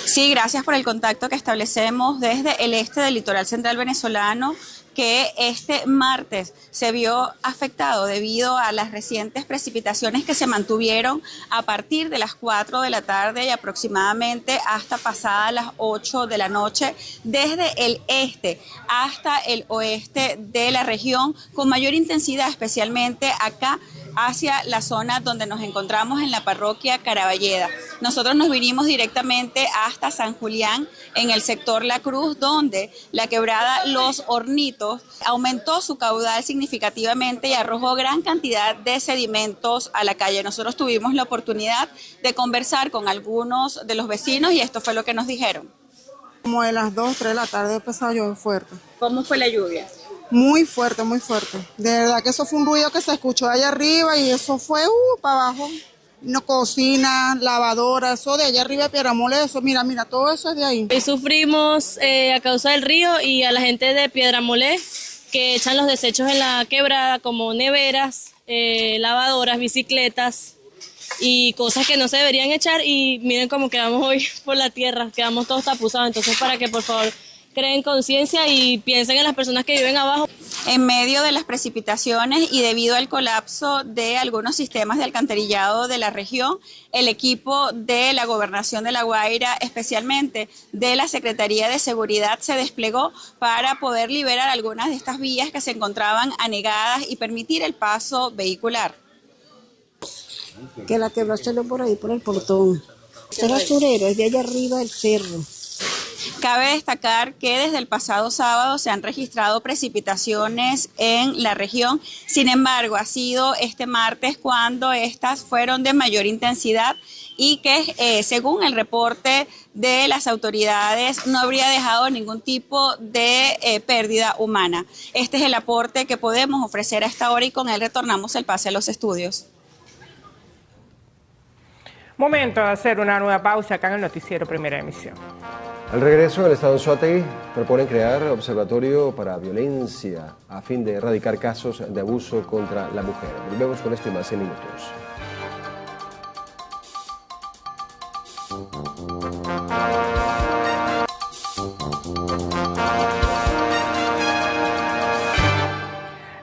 Sí, gracias por el contacto que establecemos desde el este del litoral central venezolano, que este martes se vio afectado debido a las recientes precipitaciones que se mantuvieron a partir de las 4 de la tarde y aproximadamente hasta pasadas las 8 de la noche, desde el este hasta el oeste de la región, con mayor intensidad, especialmente acá hacia la zona donde nos encontramos en la parroquia Caraballeda. nosotros nos vinimos directamente hasta San Julián, en el sector La Cruz, donde la quebrada Los Hornitos aumentó su caudal significativamente y arrojó gran cantidad de sedimentos a la calle. Nosotros tuvimos la oportunidad de conversar con algunos de los vecinos y esto fue lo que nos dijeron. Como de las 2, 3 de la tarde empezó a llover fuerte. ¿Cómo fue la lluvia? Muy fuerte, muy fuerte. De verdad que eso fue un ruido que se escuchó allá arriba y eso fue para abajo. No, cocina, lavadora, eso de allá arriba de Piedramole, eso, mira, todo eso es de ahí. Hoy sufrimos a causa del río y a la gente de Piedramole que echan los desechos en la quebrada como neveras, lavadoras, bicicletas y cosas que no se deberían echar, y miren cómo quedamos hoy por la tierra, quedamos todos tapuzados. Entonces, para que por favor creen conciencia y piensen en las personas que viven abajo. En medio de las precipitaciones y debido al colapso de algunos sistemas de alcantarillado de la región, el equipo de la Gobernación de La Guaira, especialmente de la Secretaría de Seguridad, se desplegó para poder liberar algunas de estas vías que se encontraban anegadas y permitir el paso vehicular. Que la quebrada salió por ahí, por el portón. Este basurero es de allá arriba del cerro. Cabe destacar que desde el pasado sábado se han registrado precipitaciones en la región. Sin embargo, ha sido este martes cuando estas fueron de mayor intensidad y que según el reporte de las autoridades no habría dejado ningún tipo de pérdida humana. Este es el aporte que podemos ofrecer a esta hora y con él retornamos el pase a los estudios. Momento de hacer una nueva pausa acá en el noticiero Primera Emisión. Al regreso, el Estado Anzoátegui propone crear observatorio para violencia a fin de erradicar casos de abuso contra la mujer. Volvemos con esto y más en minutos.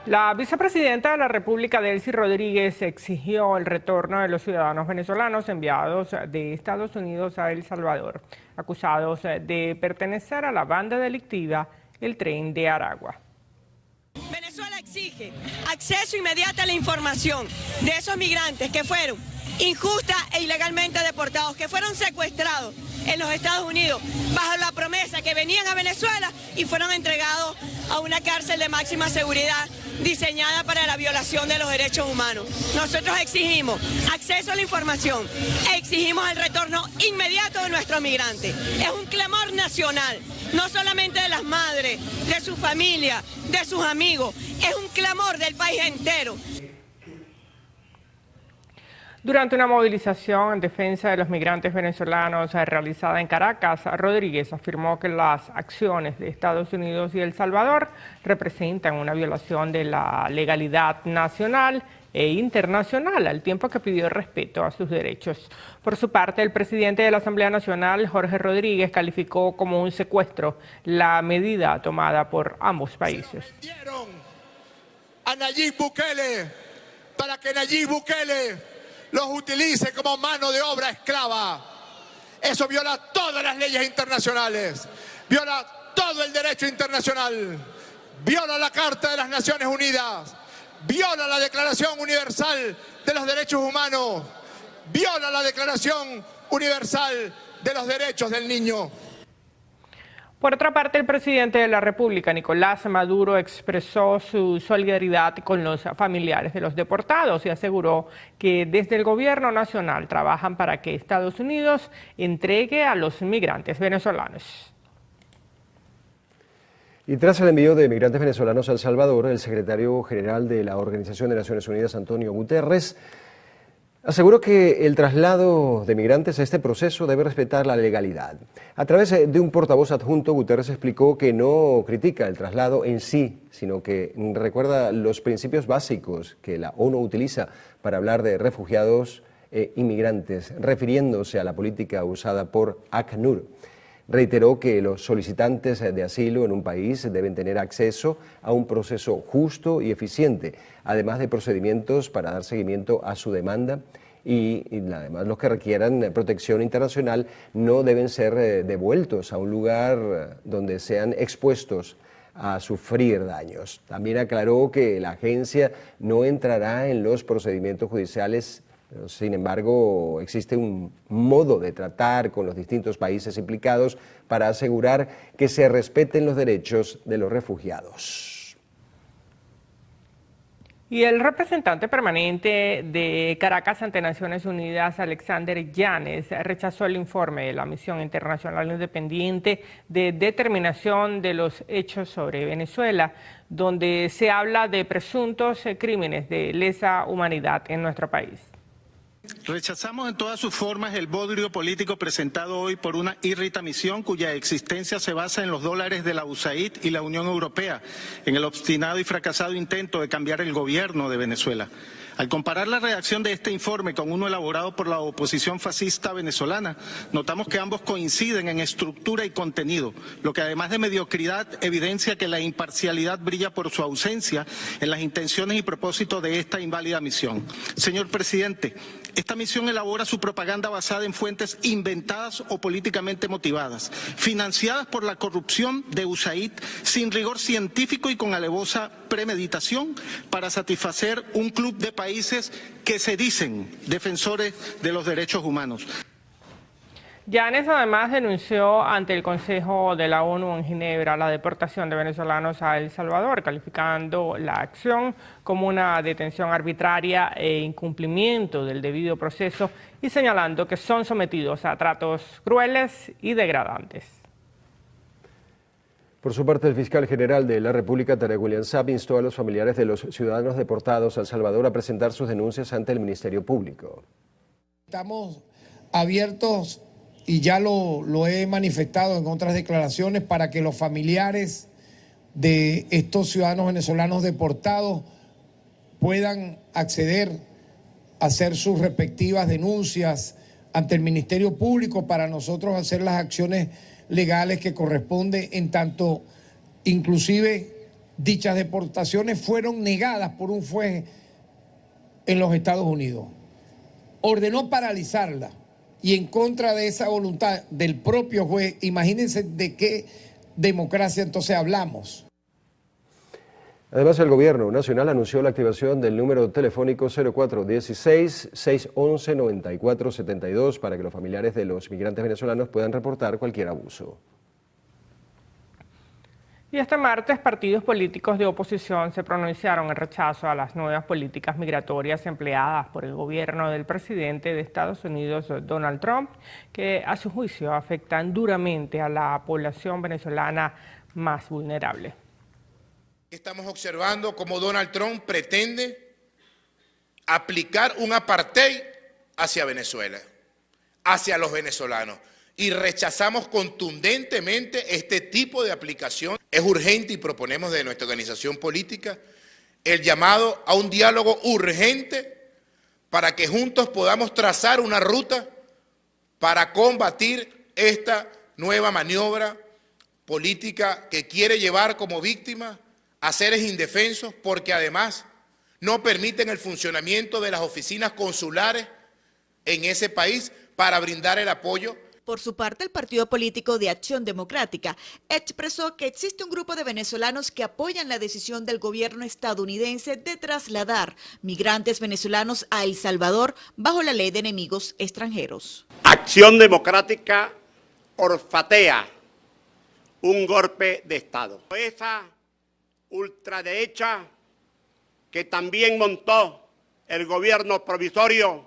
La vicepresidenta de la República, Delcy Rodríguez, exigió el retorno de los ciudadanos venezolanos enviados de Estados Unidos a El Salvador, acusados de pertenecer a la banda delictiva El Tren de Aragua. Venezuela exige acceso inmediato a la información de esos migrantes que fueron injusta e ilegalmente deportados, que fueron secuestrados en los Estados Unidos bajo la promesa que venían a Venezuela y fueron entregados a una cárcel de máxima seguridad diseñada para la violación de los derechos humanos. Nosotros exigimos acceso a la información, exigimos el retorno inmediato de nuestros migrantes. Es un clamor nacional, no solamente de las madres, de su familia, de sus amigos, es un clamor del país entero. Durante una movilización en defensa de los migrantes venezolanos realizada en Caracas, Rodríguez afirmó que las acciones de Estados Unidos y El Salvador representan una violación de la legalidad nacional e internacional, al tiempo que pidió respeto a sus derechos. Por su parte, el presidente de la Asamblea Nacional, Jorge Rodríguez, calificó como un secuestro la medida tomada por ambos países. A Nayib Bukele, para que Nayib Bukele los utilice como mano de obra esclava. Eso viola todas las leyes internacionales, viola todo el derecho internacional, viola la Carta de las Naciones Unidas, viola la Declaración Universal de los Derechos Humanos, viola la Declaración Universal de los Derechos del Niño. Por otra parte, el presidente de la República, Nicolás Maduro, expresó su solidaridad con los familiares de los deportados y aseguró que desde el gobierno nacional trabajan para que Estados Unidos entregue a los migrantes venezolanos. Y tras el envío de migrantes venezolanos a El Salvador, el secretario general de la Organización de Naciones Unidas, Antonio Guterres, aseguró que el traslado de migrantes a este proceso debe respetar la legalidad. A través de un portavoz adjunto, Guterres explicó que no critica el traslado en sí, sino que recuerda los principios básicos que la ONU utiliza para hablar de refugiados e inmigrantes, refiriéndose a la política usada por ACNUR. Reiteró que los solicitantes de asilo en un país deben tener acceso a un proceso justo y eficiente, además de procedimientos para dar seguimiento a su demanda y además los que requieran protección internacional no deben ser devueltos a un lugar donde sean expuestos a sufrir daños. También aclaró que la agencia no entrará en los procedimientos judiciales Sin embargo, existe un modo de tratar con los distintos países implicados para asegurar que se respeten los derechos de los refugiados. Y el representante permanente de Caracas ante Naciones Unidas, Alexander Yanes, rechazó el informe de la Misión Internacional Independiente de Determinación de los Hechos sobre Venezuela, donde se habla de presuntos crímenes de lesa humanidad en nuestro país. Rechazamos en todas sus formas el bodrio político presentado hoy por una irrita misión cuya existencia se basa en los dólares de la USAID y la Unión Europea, en el obstinado y fracasado intento de cambiar el gobierno de Venezuela. Al comparar la redacción de este informe con uno elaborado por la oposición fascista venezolana, notamos que ambos coinciden en estructura y contenido, lo que además de mediocridad evidencia que la imparcialidad brilla por su ausencia en las intenciones y propósitos de esta inválida misión. Señor presidente, esta misión elabora su propaganda basada en fuentes inventadas o políticamente motivadas, financiadas por la corrupción de USAID, sin rigor científico y con alevosa premeditación para satisfacer un club de países que se dicen defensores de los derechos humanos. Yanes además denunció ante el Consejo de la ONU en Ginebra la deportación de venezolanos a El Salvador, calificando la acción como una detención arbitraria e incumplimiento del debido proceso y señalando que son sometidos a tratos crueles y degradantes. Por su parte, el fiscal general de la República, Tarek William Saab, instó a los familiares de los ciudadanos deportados a El Salvador a presentar sus denuncias ante el Ministerio Público. Estamos abiertos, y ya lo he manifestado en otras declaraciones, para que los familiares de estos ciudadanos venezolanos deportados puedan acceder a hacer sus respectivas denuncias ante el Ministerio Público para nosotros hacer las acciones legales que corresponden, en tanto inclusive dichas deportaciones fueron negadas por un juez en los Estados Unidos. Ordenó paralizarla y en contra de esa voluntad del propio juez. Imagínense de qué democracia entonces hablamos. Además, el Gobierno Nacional anunció la activación del número telefónico 0416-611-9472 para que los familiares de los migrantes venezolanos puedan reportar cualquier abuso. Y este martes, partidos políticos de oposición se pronunciaron en rechazo a las nuevas políticas migratorias empleadas por el gobierno del presidente de Estados Unidos, Donald Trump, que a su juicio afectan duramente a la población venezolana más vulnerable. Estamos observando cómo Donald Trump pretende aplicar un apartheid hacia Venezuela, hacia los venezolanos. Y rechazamos contundentemente este tipo de aplicación. Es urgente y proponemos de nuestra organización política el llamado a un diálogo urgente para que juntos podamos trazar una ruta para combatir esta nueva maniobra política que quiere llevar como víctima a seres indefensos, porque además no permiten el funcionamiento de las oficinas consulares en ese país para brindar el apoyo. Por su parte, el Partido Político de Acción Democrática expresó que existe un grupo de venezolanos que apoyan la decisión del gobierno estadounidense de trasladar migrantes venezolanos a El Salvador bajo la ley de enemigos extranjeros. Acción Democrática orfatea un golpe de Estado. Esa ultraderecha que también montó el gobierno provisorio,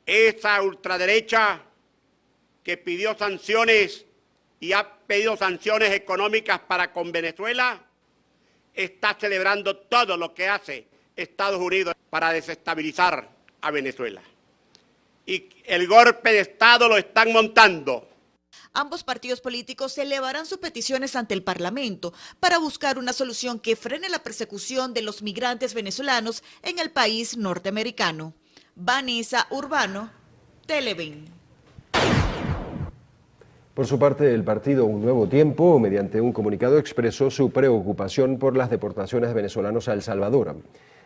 esa ultraderecha que pidió sanciones y ha pedido sanciones económicas para con Venezuela, está celebrando todo lo que hace Estados Unidos para desestabilizar a Venezuela. Y el golpe de Estado lo están montando. Ambos partidos políticos elevarán sus peticiones ante el Parlamento para buscar una solución que frene la persecución de los migrantes venezolanos en el país norteamericano. Vanessa Urbano, Televen. Por su parte, el partido Un Nuevo Tiempo, mediante un comunicado, expresó su preocupación por las deportaciones de venezolanos a El Salvador.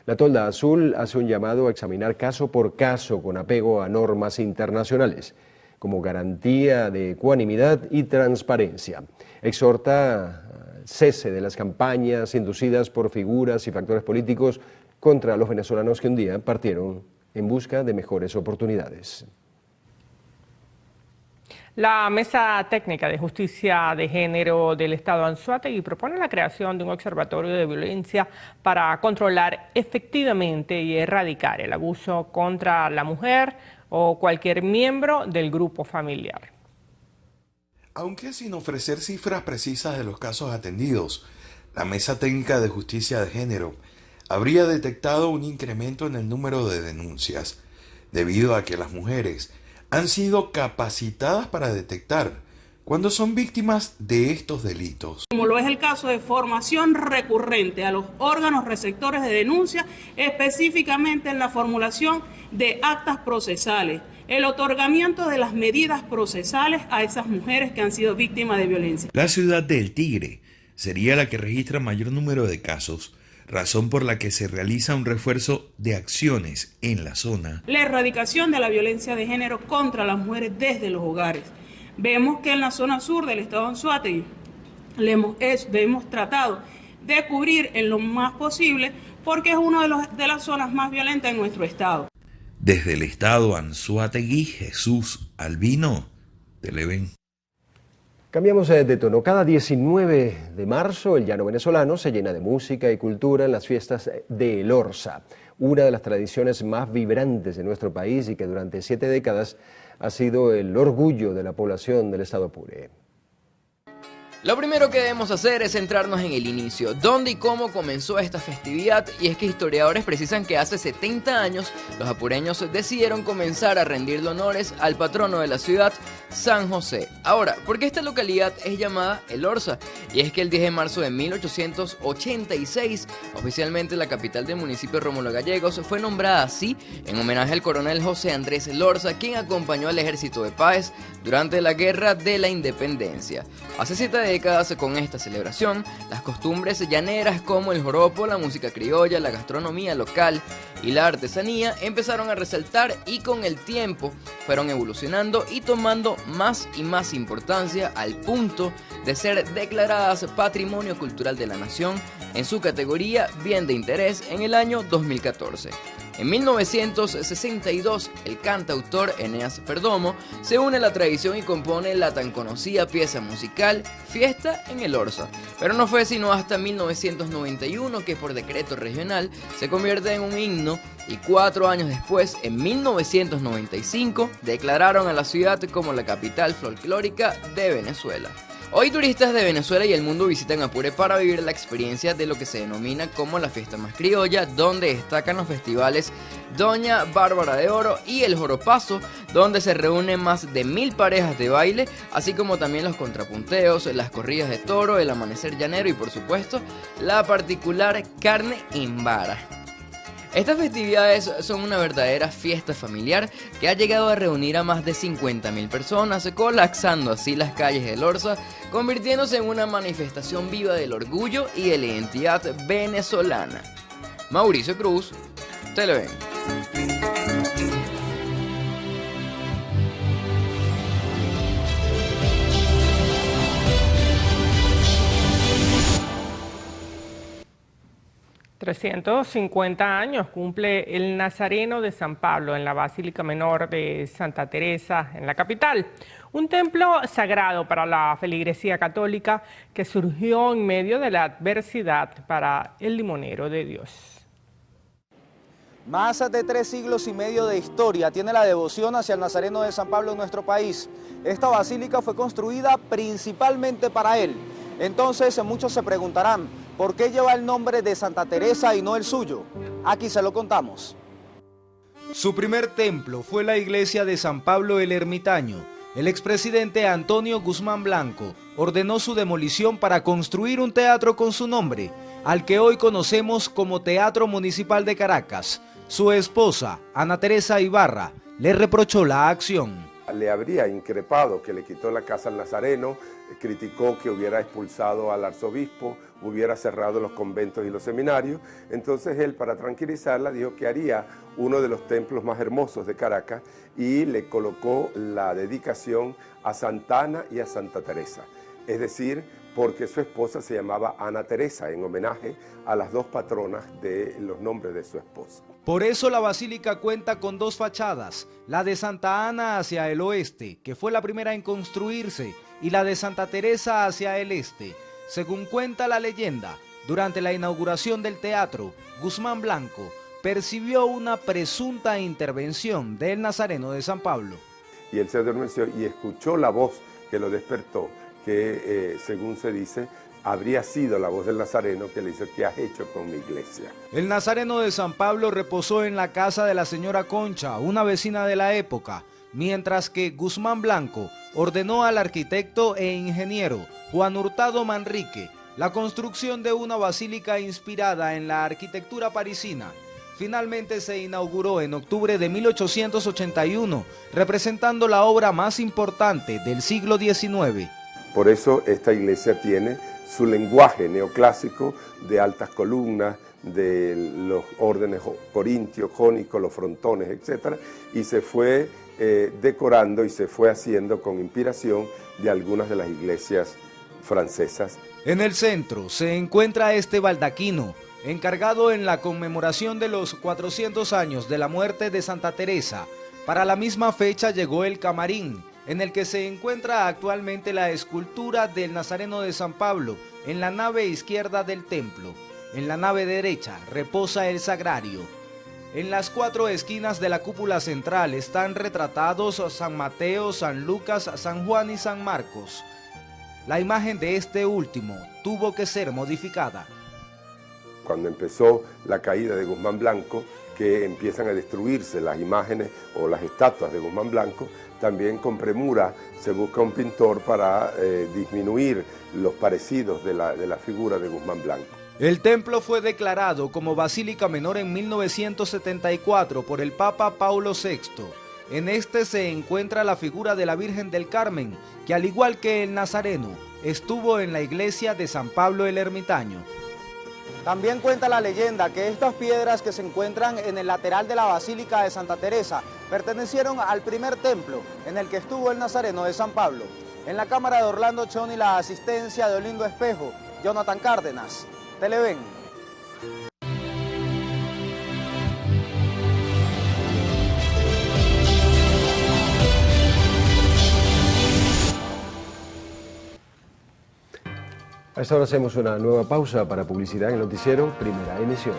La Tolda Azul hace un llamado a examinar caso por caso con apego a normas internacionales, como garantía de ecuanimidad y transparencia. Exhorta al cese de las campañas inducidas por figuras y factores políticos contra los venezolanos que un día partieron en busca de mejores oportunidades. La Mesa Técnica de Justicia de Género del Estado Anzoátegui propone la creación de un observatorio de violencia para controlar efectivamente y erradicar el abuso contra la mujer o cualquier miembro del grupo familiar. Aunque sin ofrecer cifras precisas de los casos atendidos, la Mesa Técnica de Justicia de Género habría detectado un incremento en el número de denuncias, debido a que las mujeres han sido capacitadas para detectar cuando son víctimas de estos delitos. Como lo es el caso de formación recurrente a los órganos receptores de denuncia, específicamente en la formulación de actas procesales, el otorgamiento de las medidas procesales a esas mujeres que han sido víctimas de violencia. La ciudad del Tigre sería la que registra mayor número de casos, razón por la que se realiza un refuerzo de acciones en la zona. La erradicación de la violencia de género contra las mujeres desde los hogares. Vemos que en la zona sur del estado de Anzoátegui hemos tratado de cubrir en lo más posible porque es una de las zonas más violentas en nuestro estado. Desde el estado Anzoátegui, Jesús Albino, Televen. Cambiamos de tono. Cada 19 de marzo el llano venezolano se llena de música y cultura en las fiestas de El Orza, una de las tradiciones más vibrantes de nuestro país y que durante 7 décadas ha sido el orgullo de la población del estado Apure. Lo primero que debemos hacer es centrarnos en el inicio, dónde y cómo comenzó esta festividad, y es que historiadores precisan que hace 70 años los apureños decidieron comenzar a rendirle honores al patrono de la ciudad, San José. Ahora, ¿por qué esta localidad es llamada El Orza? Y es que el 10 de marzo de 1886, oficialmente la capital del municipio Rómulo Gallegos fue nombrada así en homenaje al coronel José Andrés El Orza, quien acompañó al ejército de Páez durante la Guerra de la Independencia. Hace 7 décadas, con esta celebración, las costumbres llaneras como el joropo, la música criolla, la gastronomía local y la artesanía empezaron a resaltar y con el tiempo fueron evolucionando y tomando más y más importancia al punto de ser declaradas Patrimonio Cultural de la Nación en su categoría Bien de Interés en el año 2014. En 1962, el cantautor Eneas Perdomo se une a la tradición y compone la tan conocida pieza musical Fiesta en El Orza. Pero no fue sino hasta 1991 que por decreto regional se convierte en un himno y 4 años después, en 1995, declararon a la ciudad como la capital folclórica de Venezuela. Hoy turistas de Venezuela y el mundo visitan Apure para vivir la experiencia de lo que se denomina como la fiesta más criolla, donde destacan los festivales Doña Bárbara de Oro y el Joropazo, donde se reúnen más de 1000 parejas de baile, así como también los contrapunteos, las corridas de toro, el amanecer llanero y por supuesto la particular carne en vara. Estas festividades son una verdadera fiesta familiar que ha llegado a reunir a más de 50.000 personas, colapsando así las calles del Orza, convirtiéndose en una manifestación viva del orgullo y de la identidad venezolana. Mauricio Cruz, Televen. 350 años cumple el Nazareno de San Pablo en la Basílica Menor de Santa Teresa en la capital. Un templo sagrado para la feligresía católica que surgió en medio de la adversidad para el limonero de Dios. Más de 3 siglos y medio de historia tiene la devoción hacia el Nazareno de San Pablo en nuestro país. Esta basílica fue construida principalmente para él. Entonces muchos se preguntarán, ¿por qué lleva el nombre de Santa Teresa y no el suyo? Aquí se lo contamos. Su primer templo fue la iglesia de San Pablo el Ermitaño. El expresidente Antonio Guzmán Blanco ordenó su demolición para construir un teatro con su nombre, al que hoy conocemos como Teatro Municipal de Caracas. Su esposa, Ana Teresa Ibarra, le reprochó la acción. Le habría increpado que le quitó la casa al Nazareno, criticó que hubiera expulsado al arzobispo, hubiera cerrado los conventos y los seminarios. Entonces él, para tranquilizarla, dijo que haría uno de los templos más hermosos de Caracas y le colocó la dedicación a Santa Ana y a Santa Teresa. Es decir, porque su esposa se llamaba Ana Teresa, en homenaje a las dos patronas de los nombres de su esposa. Por eso la basílica cuenta con dos fachadas, la de Santa Ana hacia el oeste, que fue la primera en construirse, y la de Santa Teresa hacia el este. Según cuenta la leyenda, durante la inauguración del teatro, Guzmán Blanco percibió una presunta intervención del Nazareno de San Pablo. Y él se adormeció y escuchó la voz que lo despertó, que según se dice, habría sido la voz del Nazareno que le hizo: ¿qué has hecho con mi iglesia? El Nazareno de San Pablo reposó en la casa de la señora Concha, una vecina de la época, mientras que Guzmán Blanco ordenó al arquitecto e ingeniero Juan Hurtado Manrique la construcción de una basílica inspirada en la arquitectura parisina. Finalmente se inauguró en octubre de 1881, representando la obra más importante del siglo XIX. Por eso esta iglesia tiene su lenguaje neoclásico de altas columnas, de los órdenes corintios, jónicos, los frontones, etc. Y se fue decorando y se fue haciendo con inspiración de algunas de las iglesias francesas. En el centro se encuentra este baldaquino, encargado en la conmemoración de los 400 años de la muerte de Santa Teresa. Para la misma fecha llegó el camarín, en el que se encuentra actualmente la escultura del Nazareno de San Pablo en la nave izquierda del templo. En la nave derecha reposa el sagrario. En las 4 esquinas de la cúpula central están retratados San Mateo, San Lucas, San Juan y San Marcos. La imagen de este último tuvo que ser modificada. Cuando empezó la caída de Guzmán Blanco, que empiezan a destruirse las imágenes o las estatuas de Guzmán Blanco, también con premura se busca un pintor para disminuir los parecidos de la figura de Guzmán Blanco. El templo fue declarado como Basílica Menor en 1974 por el Papa Paulo VI. En este se encuentra la figura de la Virgen del Carmen, que al igual que el Nazareno, estuvo en la iglesia de San Pablo el Ermitaño. También cuenta la leyenda que estas piedras que se encuentran en el lateral de la Basílica de Santa Teresa pertenecieron al primer templo en el que estuvo el Nazareno de San Pablo. En la cámara de Orlando Chon y la asistencia de Olindo Espejo, Jonathan Cárdenas, Televen. A esta hora hacemos una nueva pausa para publicidad en el noticiero Primera Emisión.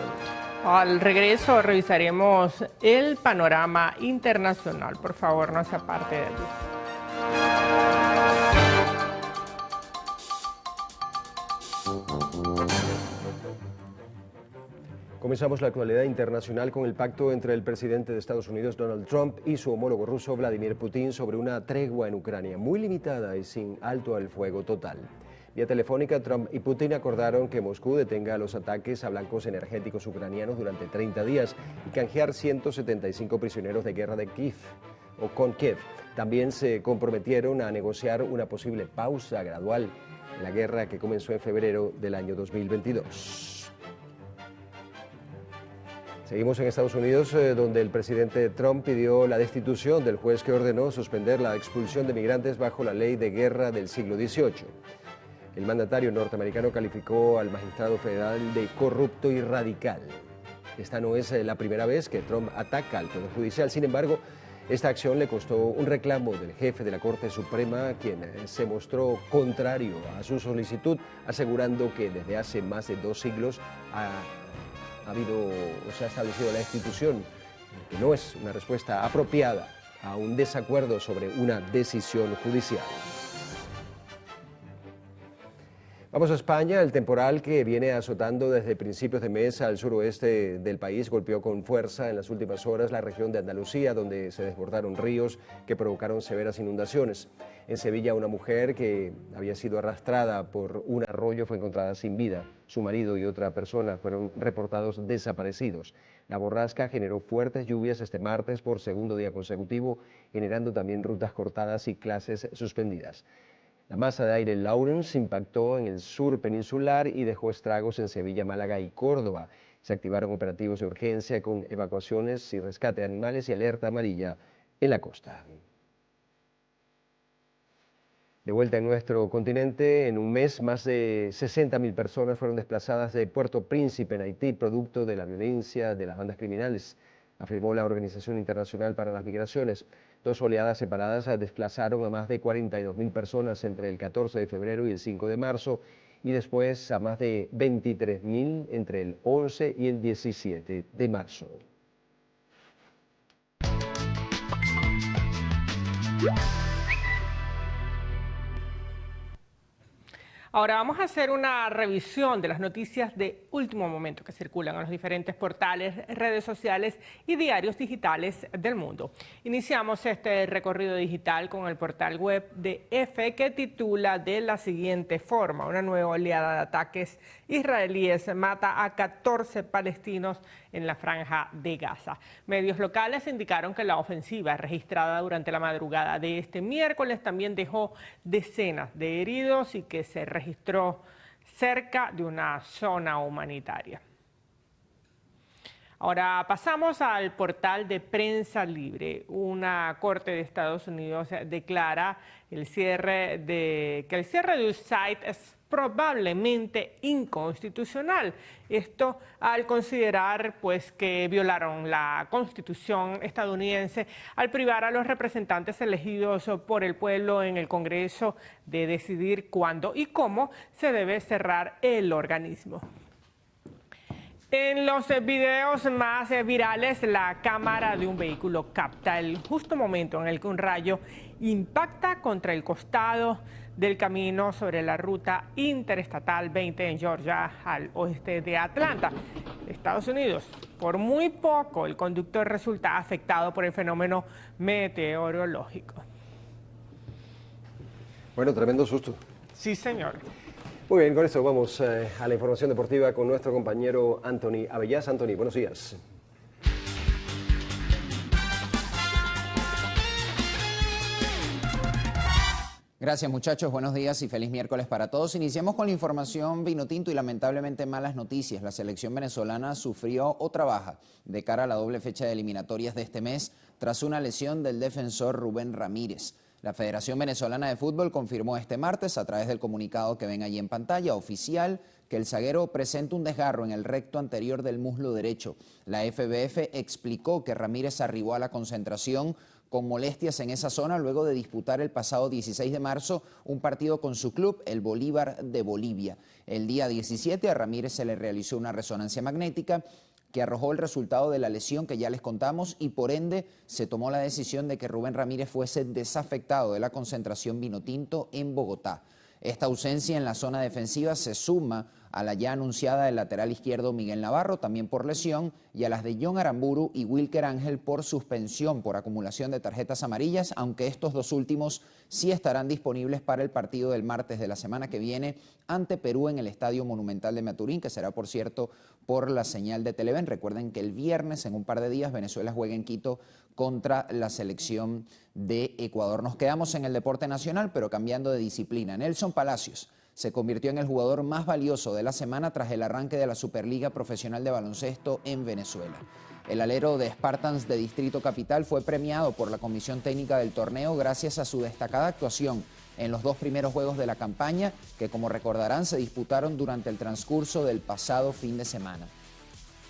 Al regreso revisaremos el panorama internacional. Por favor, no se aparte de allí. Comenzamos la actualidad internacional con el pacto entre el presidente de Estados Unidos, Donald Trump, y su homólogo ruso, Vladimir Putin, sobre una tregua en Ucrania muy limitada y sin alto al fuego total. Vía telefónica, Trump y Putin acordaron que Moscú detenga los ataques a blancos energéticos ucranianos durante 30 días y canjear 175 prisioneros de guerra de Kiev o con Kiev. También se comprometieron a negociar una posible pausa gradual en la guerra que comenzó en febrero del año 2022. Seguimos en Estados Unidos, donde el presidente Trump pidió la destitución del juez que ordenó suspender la expulsión de migrantes bajo la ley de guerra del siglo XVIII. El mandatario norteamericano calificó al magistrado federal de corrupto y radical. Esta no es la primera vez que Trump ataca al Poder Judicial. Sin embargo, esta acción le costó un reclamo del jefe de la Corte Suprema, quien se mostró contrario a su solicitud, asegurando que desde hace más de 2 siglos se ha establecido la institución, que no es una respuesta apropiada a un desacuerdo sobre una decisión judicial. Vamos a España. El temporal que viene azotando desde principios de mes al suroeste del país golpeó con fuerza en las últimas horas la región de Andalucía, donde se desbordaron ríos que provocaron severas inundaciones. En Sevilla, una mujer que había sido arrastrada por un arroyo fue encontrada sin vida. Su marido y otra persona fueron reportados desaparecidos. La borrasca generó fuertes lluvias este martes por segundo día consecutivo, generando también rutas cortadas y clases suspendidas. La masa de aire Lawrence impactó en el sur peninsular y dejó estragos en Sevilla, Málaga y Córdoba. Se activaron operativos de urgencia con evacuaciones y rescate de animales y alerta amarilla en la costa. De vuelta en nuestro continente, en un mes, más de 60.000 personas fueron desplazadas de Puerto Príncipe, en Haití, producto de la violencia de las bandas criminales, afirmó la Organización Internacional para las Migraciones. 2 oleadas separadas desplazaron a más de 42.000 personas entre el 14 de febrero y el 5 de marzo, y después a más de 23.000 entre el 11 y el 17 de marzo. Ahora vamos a hacer una revisión de las noticias de último momento que circulan en los diferentes portales, redes sociales y diarios digitales del mundo. Iniciamos este recorrido digital con el portal web de EFE, que titula de la siguiente forma: una nueva oleada de ataques israelíes mata a 14 palestinos en la franja de Gaza. Medios locales indicaron que la ofensiva registrada durante la madrugada de este miércoles también dejó decenas de heridos y que se registró cerca de una zona humanitaria. Ahora pasamos al portal de Prensa Libre. Una corte de Estados Unidos declara que el cierre de USAID es probablemente inconstitucional. Esto al considerar que violaron la Constitución estadounidense al privar a los representantes elegidos por el pueblo en el Congreso de decidir cuándo y cómo se debe cerrar el organismo. En los videos más virales, la cámara de un vehículo capta el justo momento en el que un rayo impacta contra el costado del camino sobre la ruta interestatal 20 en Georgia, al oeste de Atlanta, Estados Unidos. Por muy poco, el conductor resulta afectado por el fenómeno meteorológico. Bueno, tremendo susto. Sí, señor. Muy bien, con esto vamos a la información deportiva con nuestro compañero Anthony Abellás. Anthony, buenos días. Gracias, muchachos, buenos días y feliz miércoles para todos. Iniciamos con la información vinotinto y lamentablemente malas noticias. La selección venezolana sufrió otra baja de cara a la doble fecha de eliminatorias de este mes tras una lesión del defensor Rubén Ramírez. La Federación Venezolana de Fútbol confirmó este martes, a través del comunicado que ven allí en pantalla, oficial, que el zaguero presenta un desgarro en el recto anterior del muslo derecho. La FBF explicó que Ramírez arribó a la concentración con molestias en esa zona luego de disputar el pasado 16 de marzo un partido con su club, el Bolívar de Bolivia. El día 17 a Ramírez se le realizó una resonancia magnética que arrojó el resultado de la lesión que ya les contamos, y por ende se tomó la decisión de que Rubén Ramírez fuese desafectado de la concentración vinotinto en Bogotá. Esta ausencia en la zona defensiva se suma a la ya anunciada del lateral izquierdo Miguel Navarro, también por lesión, y a las de John Aramburu y Wilker Ángel por suspensión por acumulación de tarjetas amarillas, aunque estos dos últimos sí estarán disponibles para el partido del martes de la semana que viene ante Perú en el Estadio Monumental de Maturín, que será, por cierto, por la señal de Televen. Recuerden que el viernes, en un par de días, Venezuela juega en Quito contra la selección de Ecuador. Nos quedamos en el deporte nacional, pero cambiando de disciplina. Nelson Palacios se convirtió en el jugador más valioso de la semana tras el arranque de la Superliga Profesional de Baloncesto en Venezuela. El alero de Spartans de Distrito Capital fue premiado por la comisión técnica del torneo gracias a su destacada actuación en los dos primeros juegos de la campaña, que, como recordarán, se disputaron durante el transcurso del pasado fin de semana.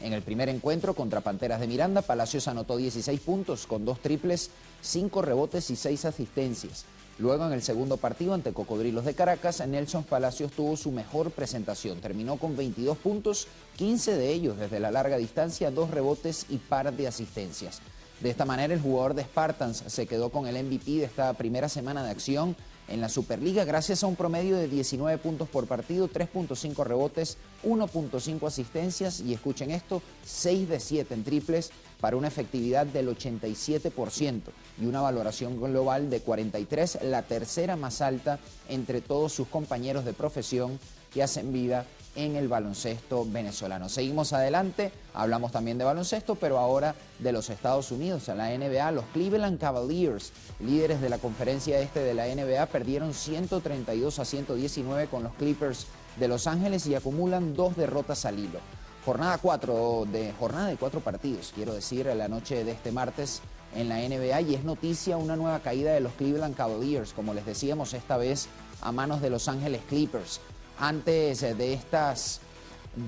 En el primer encuentro contra Panteras de Miranda, Palacios anotó 16 puntos con 2 triples, 5 rebotes y 6 asistencias. Luego, en el segundo partido ante Cocodrilos de Caracas, Nelson Palacios tuvo su mejor presentación. Terminó con 22 puntos, 15 de ellos desde la larga distancia, 2 rebotes y par de asistencias. De esta manera, el jugador de Spartans se quedó con el MVP de esta primera semana de acción en la Superliga gracias a un promedio de 19 puntos por partido, 3.5 rebotes, 1.5 asistencias y, escuchen esto, 6 de 7 en triples para una efectividad del 87% y una valoración global de 43, la tercera más alta entre todos sus compañeros de profesión que hacen vida en el baloncesto venezolano. Seguimos adelante, hablamos también de baloncesto, pero ahora de los Estados Unidos, a la NBA. Los Cleveland Cavaliers, líderes de la conferencia este de la NBA, perdieron 132-119 con los Clippers de Los Ángeles y acumulan 2 derrotas al hilo. Jornada de 4 partidos, quiero decir, la noche de este martes en la NBA y es noticia una nueva caída de los Cleveland Cavaliers, como les decíamos, esta vez a manos de Los Ángeles Clippers. Antes de estas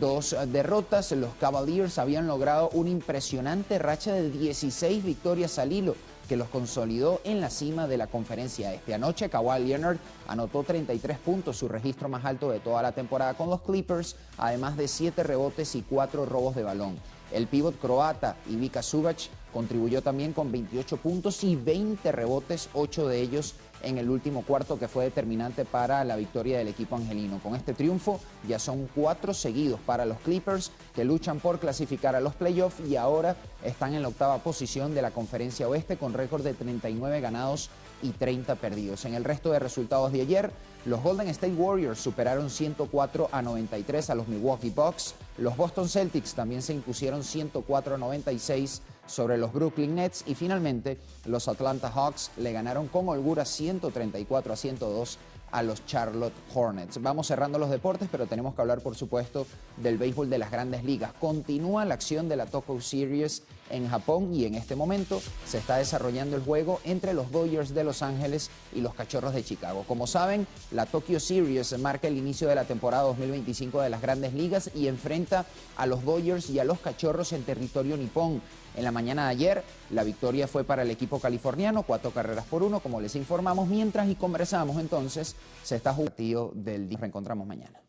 dos derrotas, los Cavaliers habían logrado una impresionante racha de 16 victorias al hilo, que los consolidó en la cima de la conferencia este. Anoche Kawhi Leonard anotó 33 puntos, su registro más alto de toda la temporada con los Clippers, además de 7 rebotes y 4 robos de balón. El pívot croata Ivica Zubac contribuyó también con 28 puntos y 20 rebotes, 8 de ellos en el último cuarto, que fue determinante para la victoria del equipo angelino. Con este triunfo ya son 4 seguidos para los Clippers, que luchan por clasificar a los playoffs y ahora están en la octava posición de la conferencia oeste con récord de 39 ganados y 30 perdidos. En el resto de resultados de ayer, los Golden State Warriors superaron 104-93 a los Milwaukee Bucks. Los Boston Celtics también se impusieron 104-96 sobre los Brooklyn Nets y finalmente los Atlanta Hawks le ganaron con holgura 134-102 a los Charlotte Hornets. Vamos cerrando los deportes, pero tenemos que hablar, por supuesto, del béisbol de las Grandes Ligas. Continúa la acción de la Tokyo Series en Japón y en este momento se está desarrollando el juego entre los Dodgers de Los Ángeles y los Cachorros de Chicago. Como saben, la Tokyo Series marca el inicio de la temporada 2025 de las Grandes Ligas y enfrenta a los Dodgers y a los Cachorros en territorio nipón. En la mañana de ayer, la victoria fue para el equipo californiano, 4-1, como les informamos, mientras y conversamos entonces, se está jugando el partido del día. Nos reencontramos mañana.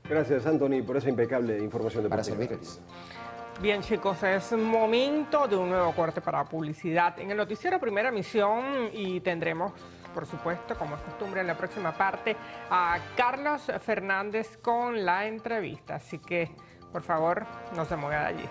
Gracias, Anthony, por esa impecable información de Para servirles. Bien, chicos, es momento de un nuevo corte para publicidad en el noticiero Primera Emisión y tendremos, por supuesto, como es costumbre en la próxima parte, a Carlos Fernández con la entrevista. Así que, por favor, no se mueva de allí.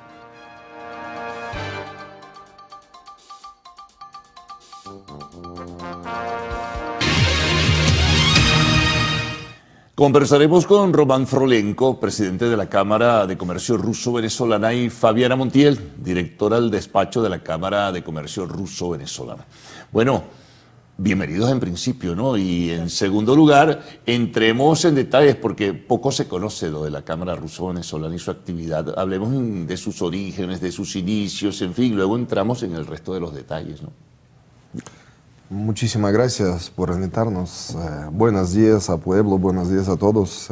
Conversaremos con Román Frolenko, presidente de la Cámara de Comercio Ruso-Venezolana, y Fabiana Montiel, directora del despacho de la Cámara de Comercio Ruso-Venezolana. Bueno, bienvenidos en principio, ¿no? Y en segundo lugar, entremos en detalles porque poco se conoce lo de la Cámara Ruso-Venezolana y su actividad. Hablemos de sus orígenes, de sus inicios, en fin, luego entramos en el resto de los detalles, ¿no? Muchísimas gracias por invitarnos. Buenos días a pueblo, buenos días a todos.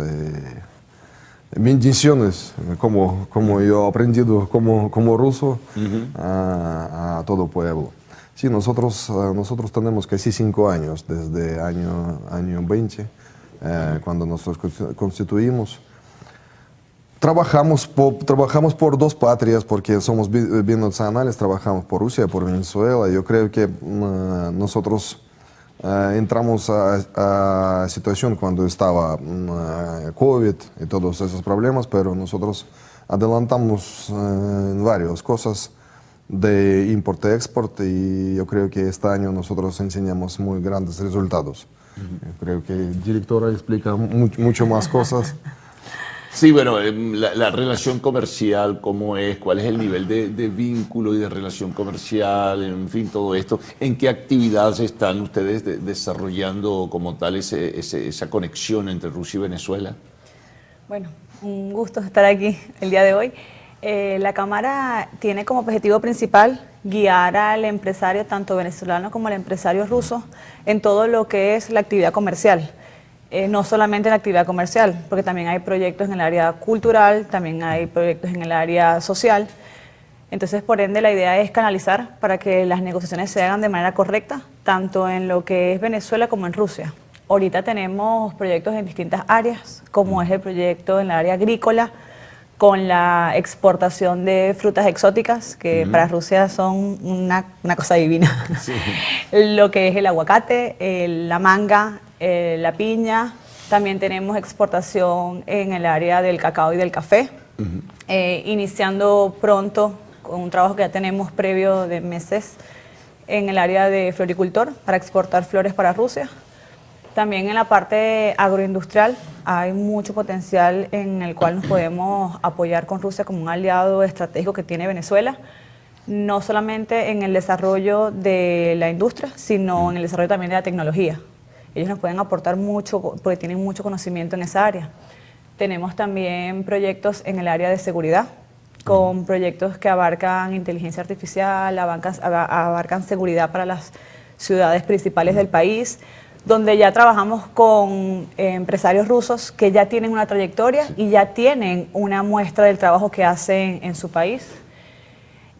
Bendiciones, como yo he aprendido como ruso, a todo pueblo. Sí, nosotros tenemos casi 5 años, desde año 20, cuando nos constituimos. Trabajamos por 2 patrias porque somos binacionales, trabajamos por Rusia y por Venezuela. Yo creo que nosotros entramos a situación cuando estaba COVID y todos esos problemas, pero nosotros adelantamos en varias cosas de import-export y yo creo que este año nosotros enseñamos muy grandes resultados. Yo creo que el director explica mucho más cosas. Sí, bueno, la relación comercial, ¿cómo es? ¿Cuál es el nivel de vínculo y de relación comercial? En fin, todo esto. ¿En qué actividades están ustedes desarrollando como tal esa conexión entre Rusia y Venezuela? Bueno, un gusto estar aquí el día de hoy. La Cámara tiene como objetivo principal guiar al empresario, tanto venezolano como al empresario ruso, en todo lo que es la actividad comercial. No solamente en la actividad comercial, porque también hay proyectos en el área cultural, también hay proyectos en el área social. Entonces, por ende, la idea es canalizar para que las negociaciones se hagan de manera correcta, tanto en lo que es Venezuela como en Rusia. Ahorita tenemos proyectos en distintas áreas, como es el proyecto en la área agrícola, con la exportación de frutas exóticas, que para Rusia son una cosa divina. Sí. Lo que es el aguacate, la manga, la piña. También tenemos exportación en el área del cacao y del café, iniciando pronto con un trabajo que ya tenemos previo de meses en el área de floricultor para exportar flores para Rusia. También en la parte agroindustrial hay mucho potencial en el cual nos podemos apoyar con Rusia como un aliado estratégico que tiene Venezuela, no solamente en el desarrollo de la industria, sino en el desarrollo también de la tecnología. Ellos nos pueden aportar mucho porque tienen mucho conocimiento en esa área. Tenemos también proyectos en el área de seguridad, con proyectos que abarcan inteligencia artificial, abarcan seguridad para las ciudades principales del país, donde ya trabajamos con empresarios rusos que ya tienen una trayectoria y ya tienen una muestra del trabajo que hacen en su país.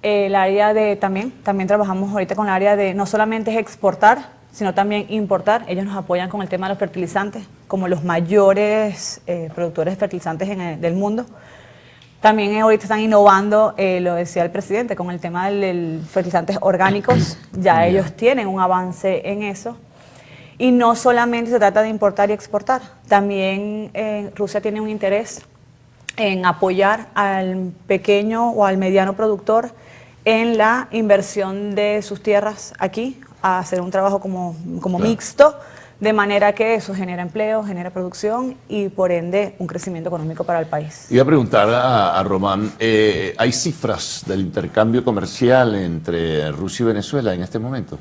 El área de también trabajamos ahorita con el área de no solamente es exportar, sino también importar. Ellos nos apoyan con el tema de los fertilizantes, como los mayores productores de fertilizantes del mundo. También ahorita están innovando, lo decía el presidente, con el tema de fertilizantes orgánicos. Ya ellos tienen un avance en eso. Y no solamente se trata de importar y exportar, también Rusia tiene un interés en apoyar al pequeño o al mediano productor en la inversión de sus tierras aquí, a hacer un trabajo como mixto, de manera que eso genera empleo, genera producción y por ende un crecimiento económico para el país. Iba a preguntar a Román, ¿hay cifras del intercambio comercial entre Rusia y Venezuela en este momento?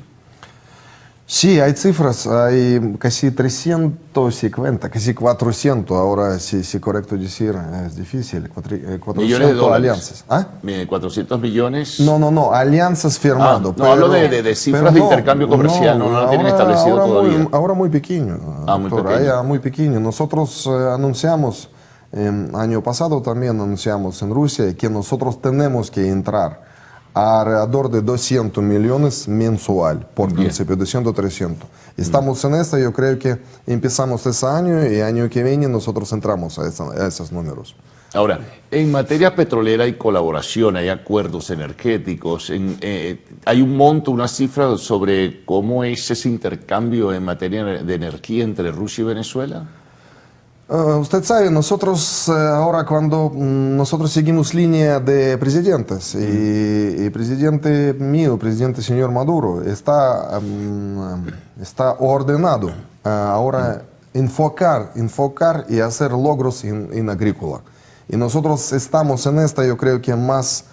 Sí, hay cifras, hay casi 350, casi 400, ahora si correcto decir, es difícil, 400 millones de dólares. Alianzas. ¿Ah? 400 millones. No, alianzas firmando. No, hablo de cifras de intercambio comercial, no lo tienen establecido todavía. Ahora muy pequeño, muy pequeño. Nosotros anunciamos, año pasado también anunciamos en Rusia que nosotros tenemos que entrar alrededor de 200 millones mensual, por principio, 200 300. Estamos en esta, yo creo que empezamos ese año y año que viene nosotros entramos a esos números. Ahora, en materia petrolera hay colaboración, hay acuerdos energéticos, hay un monto, una cifra sobre cómo es ese intercambio en materia de energía entre Rusia y Venezuela. Usted sabe, nosotros ahora cuando nosotros seguimos línea de presidentes y presidente mío, presidente señor Maduro, está ordenado ahora enfocar y hacer logros en agrícola. Y nosotros estamos en esta, yo creo que más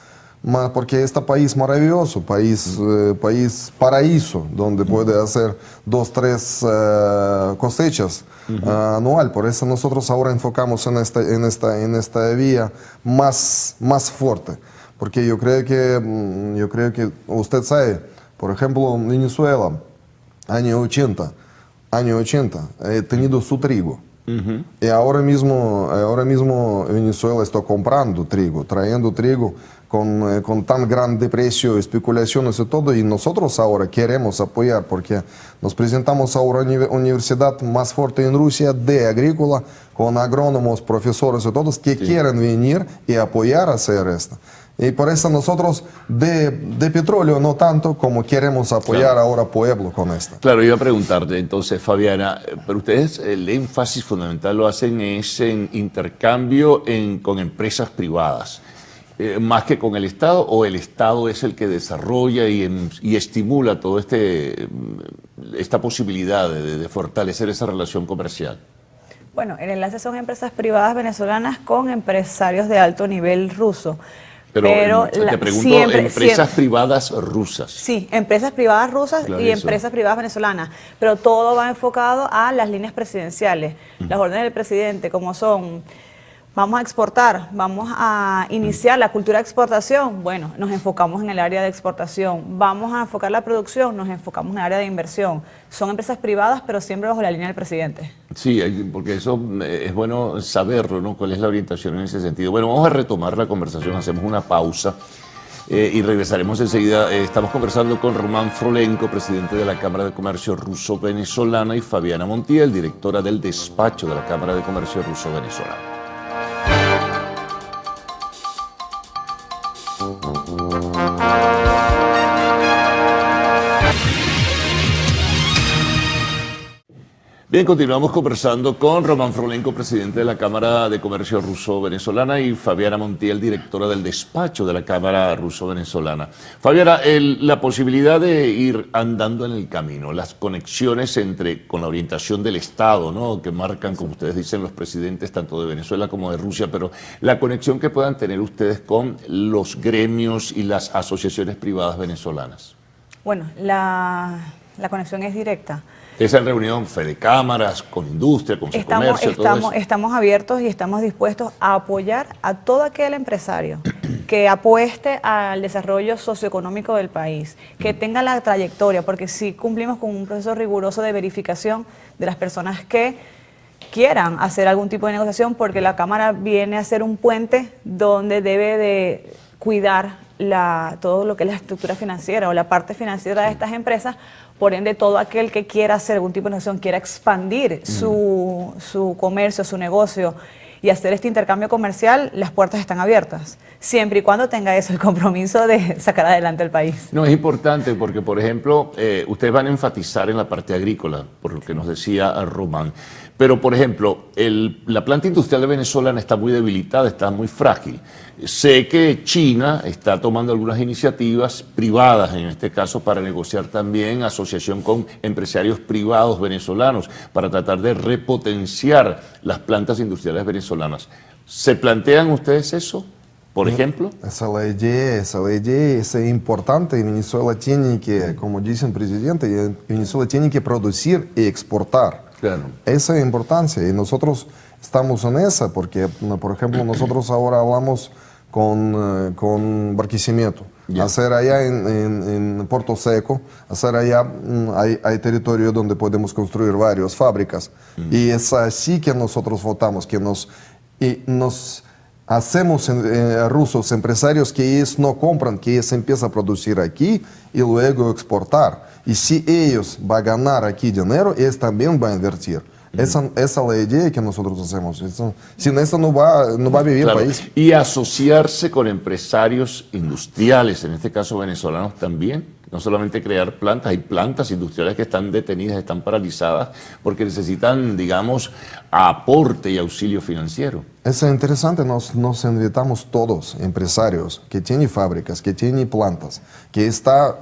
porque este país maravilloso, país paraíso, donde puede hacer 2, 3 cosechas anual. Por eso nosotros ahora enfocamos en esta vía más fuerte. Porque yo creo que usted sabe, por ejemplo, Venezuela, año 80, he tenido su trigo. Y ahora mismo Venezuela está comprando trigo, trayendo trigo con tan grande precio, especulaciones y todo, y nosotros ahora queremos apoyar porque nos presentamos ahora a una universidad más fuerte en Rusia de agrícola, con agrónomos, profesores y todos que quieren venir y apoyar a hacer esto. Y por eso nosotros de petróleo no tanto como queremos apoyar ahora pueblo con esto. Claro, iba a preguntarte entonces, Fabiana, pero ustedes el énfasis fundamental lo hacen es en intercambio con empresas privadas. Más que con el Estado, o el Estado es el que desarrolla y estimula toda esta posibilidad de fortalecer esa relación comercial. Bueno, el enlace son empresas privadas venezolanas con empresarios de alto nivel ruso. Pero te pregunto, empresas privadas rusas. Sí, empresas privadas rusas y empresas privadas venezolanas, pero todo va enfocado a las líneas presidenciales, las órdenes del presidente, como son: vamos a exportar, vamos a iniciar la cultura de exportación, bueno, nos enfocamos en el área de exportación, vamos a enfocar la producción, nos enfocamos en el área de inversión. Son empresas privadas, pero siempre bajo la línea del presidente. Sí, porque eso es bueno saberlo, ¿no? ¿Cuál es la orientación en ese sentido? Bueno, vamos a retomar la conversación, hacemos una pausa y regresaremos enseguida. Estamos conversando con Román Frolenko, presidente de la Cámara de Comercio Ruso-Venezolana, y Fabiana Montiel, directora del despacho de la Cámara de Comercio Ruso-Venezolana. Bien, continuamos conversando con Román Frolenko, presidente de la Cámara de Comercio Ruso-Venezolana, y Fabiana Montiel, directora del despacho de la Cámara Ruso-Venezolana. Fabiana, la posibilidad de ir andando en el camino, las conexiones con la orientación del Estado, ¿no?, que marcan, como ustedes dicen, los presidentes tanto de Venezuela como de Rusia, pero la conexión que puedan tener ustedes con los gremios y las asociaciones privadas venezolanas. Bueno, la conexión es directa. Esa reunión fue de cámaras, con industria, con su comercio, todo eso. Estamos abiertos y estamos dispuestos a apoyar a todo aquel empresario que apueste al desarrollo socioeconómico del país, que tenga la trayectoria, porque sí cumplimos con un proceso riguroso de verificación de las personas que quieran hacer algún tipo de negociación, porque la Cámara viene a ser un puente donde debe de cuidar todo lo que es la estructura financiera o la parte financiera de estas empresas. Por ende, todo aquel que quiera hacer algún tipo de negociación, quiera expandir su comercio, su negocio y hacer este intercambio comercial, las puertas están abiertas, siempre y cuando tenga eso, el compromiso de sacar adelante el país. No, es importante porque, por ejemplo, ustedes van a enfatizar en la parte agrícola, por lo que nos decía Román, pero, por ejemplo, la planta industrial de Venezuela está muy debilitada, está muy frágil. Sé que China está tomando algunas iniciativas privadas, en este caso, para negociar también asociación con empresarios privados venezolanos, para tratar de repotenciar las plantas industriales venezolanas. ¿Se plantean ustedes eso, por ejemplo? Esa es la idea es importante. Venezuela tiene que, como dice el presidente, Venezuela tiene que producir y exportar. Claro. Esa es la importancia y nosotros estamos en esa porque, por ejemplo, nosotros ahora hablamos con Barquisimeto. Hacer allá en Puerto Seco, hacer allá hay territorio donde podemos construir varias fábricas. Y es así que nosotros votamos, que nos hacemos rusos empresarios que ellos no compran, que ellos empiezan a producir aquí y luego exportar. Y si ellos van a ganar aquí dinero, ellos también van a invertir. Esa es la idea que nosotros hacemos. Sin eso no va a vivir el país. Y asociarse con empresarios industriales, en este caso venezolanos también. No solamente crear plantas, hay plantas industriales que están detenidas, están paralizadas, porque necesitan, digamos, aporte y auxilio financiero. Es interesante, nos invitamos todos, empresarios que tienen fábricas, que tienen plantas, que está